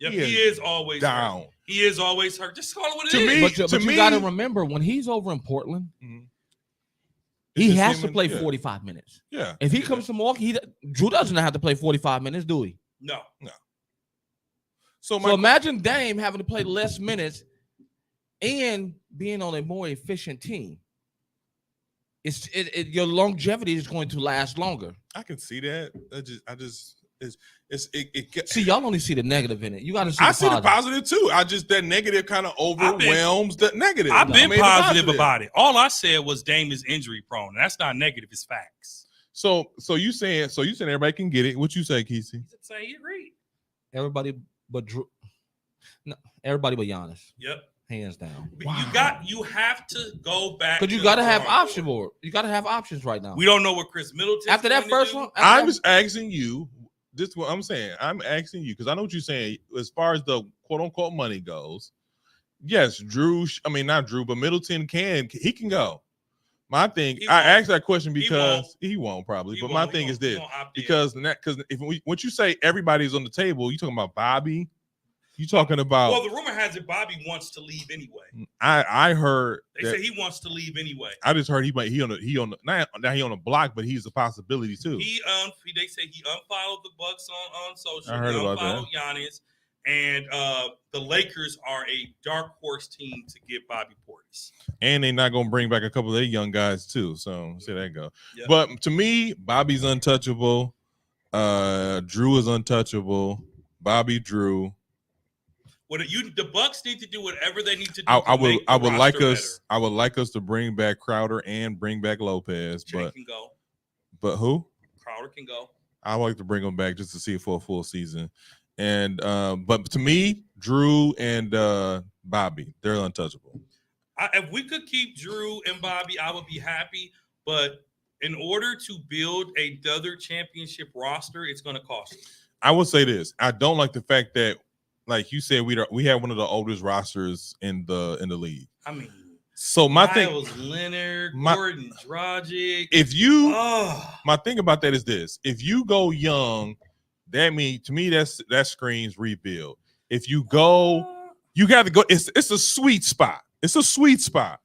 Yep, He he is is always Down. hurt. He is always hurt. Just call it what it To is. me- But to you me- got to remember when he's over in Portland, Mhm. he It's just has him to and- play yeah. 45 minutes. Yeah. If he comes to Milwaukee, Drew doesn't have to play 45 minutes, do he? No. So So imagine Dame having to play less minutes and being on a more efficient team. Your longevity is going to last longer. I can see that. It gets. See, y'all only see the negative in it. You got to see. I the see the positive. positive too. I just that negative kind of overwhelms the negative. I've I been made it positive about it. All I said was Dame is injury prone. That's not negative, it's facts. So you saying everybody can get it? What you say, Kesey? Say he agreed. Everybody but Drew. No, everybody but Giannis, Yep. hands down. You have to go back. Because you to got to the have drawing option board. board. You got to have options right now. We don't know what Chris Middleton After that first one, I'm just asking you. This is what I'm saying. I'm asking you because I know what you're saying as far as the quote unquote money goes. Yes, Drew. I mean, not Drew, but Middleton can go. My thing, He I won't. asked that question He because he won't probably. He But won't. my thing He is won't. He this: won't opt in. because once you say everybody's on the table, you talking about Bobby. You talking about? Well, the rumor has it Bobby wants to leave anyway. I heard. They that- say he wants to leave anyway. I just heard he on the block, but he's a possibility too. They say he unfollowed the Bucks on social. I heard he about that. unfollowed Giannis, and the Lakers are a dark horse team to get Bobby Portis. And they're not gonna bring back a couple of their young guys too. So see that go. Yep. But to me, Bobby's untouchable. Drew is untouchable. Bobby, Drew. The Bucks need to do whatever they need to do. I to would make the I would like roster us I would like us to bring back Crowder and bring back Lopez, better. Jay can go. but who? Crowder can go. I like to bring them back just to see it for a full season. And but to me, Drew and Bobby, they're untouchable. If we could keep Drew and Bobby, I would be happy. But in order to build another championship roster, it's going to cost you. I will say this: I don't like the fact that, like you said, we have one of the oldest rosters in the league. I mean, So my thing, Miles Leonard, my- Gordon Dragic. if you, Oh, my thing about that is this: if you go young, that screams rebuild. If you go, you got to go. It's a sweet spot. It's a sweet spot.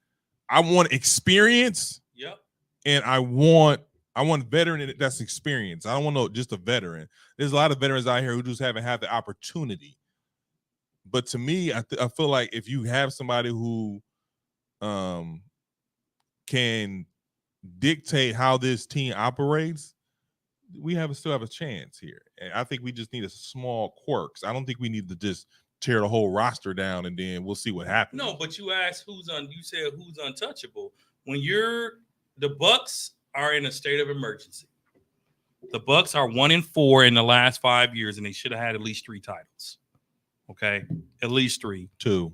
I want experience, yep. and I want veteran that's experienced. I don't want just a veteran. There's a lot of veterans out here who just haven't had the opportunity. But to me, I feel like if you have somebody who can dictate how this team operates, we still have a chance here. And I think we just need a small quirks. I don't think we need to just tear the whole roster down and then we'll see what happens. No, but you asked you said who's untouchable. When the Bucks are in a state of emergency. The Bucks are 1-4 in the last 5 years, and they should have had at least 3 titles. Okay, at least 3. 2.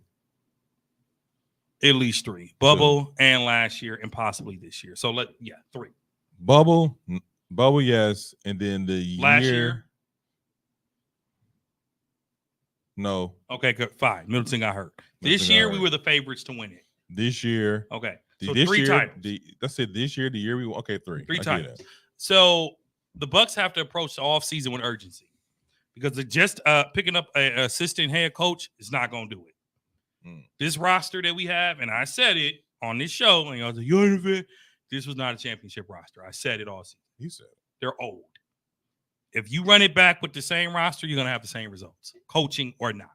At least 3. Bubble and last year, and possibly this year. So 3. Bubble, yes, and then the Last year. No. Okay, good. Fine. Middleton got hurt. This Middleton got year, we hurt. were the favorites to win it. This year. Okay. So This 3 year, titles. That's it. This year, the year we won. Okay, 3. 3 I get titles. it. So the Bucks have to approach the offseason with urgency because just picking up an assistant head coach is not going to do it. Mm. This roster that we have, and I said it on this show, and I was like, this was not a championship roster. I said it all season. You said it. They're old. If you run it back with the same roster, you're going to have the same results, coaching or not.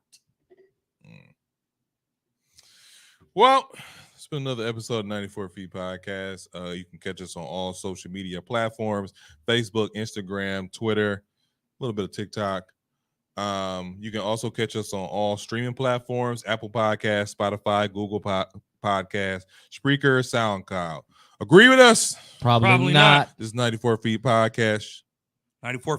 Well, it's been another episode of 94 Feet Podcast. You can catch us on all social media platforms: Facebook, Instagram, Twitter, a little bit of TikTok. You can also catch us on all streaming platforms: Apple Podcasts, Spotify, Google Podcasts, Spreaker, SoundCloud. Agree with us? Probably Probably not. This is 94 Feet Podcast. 94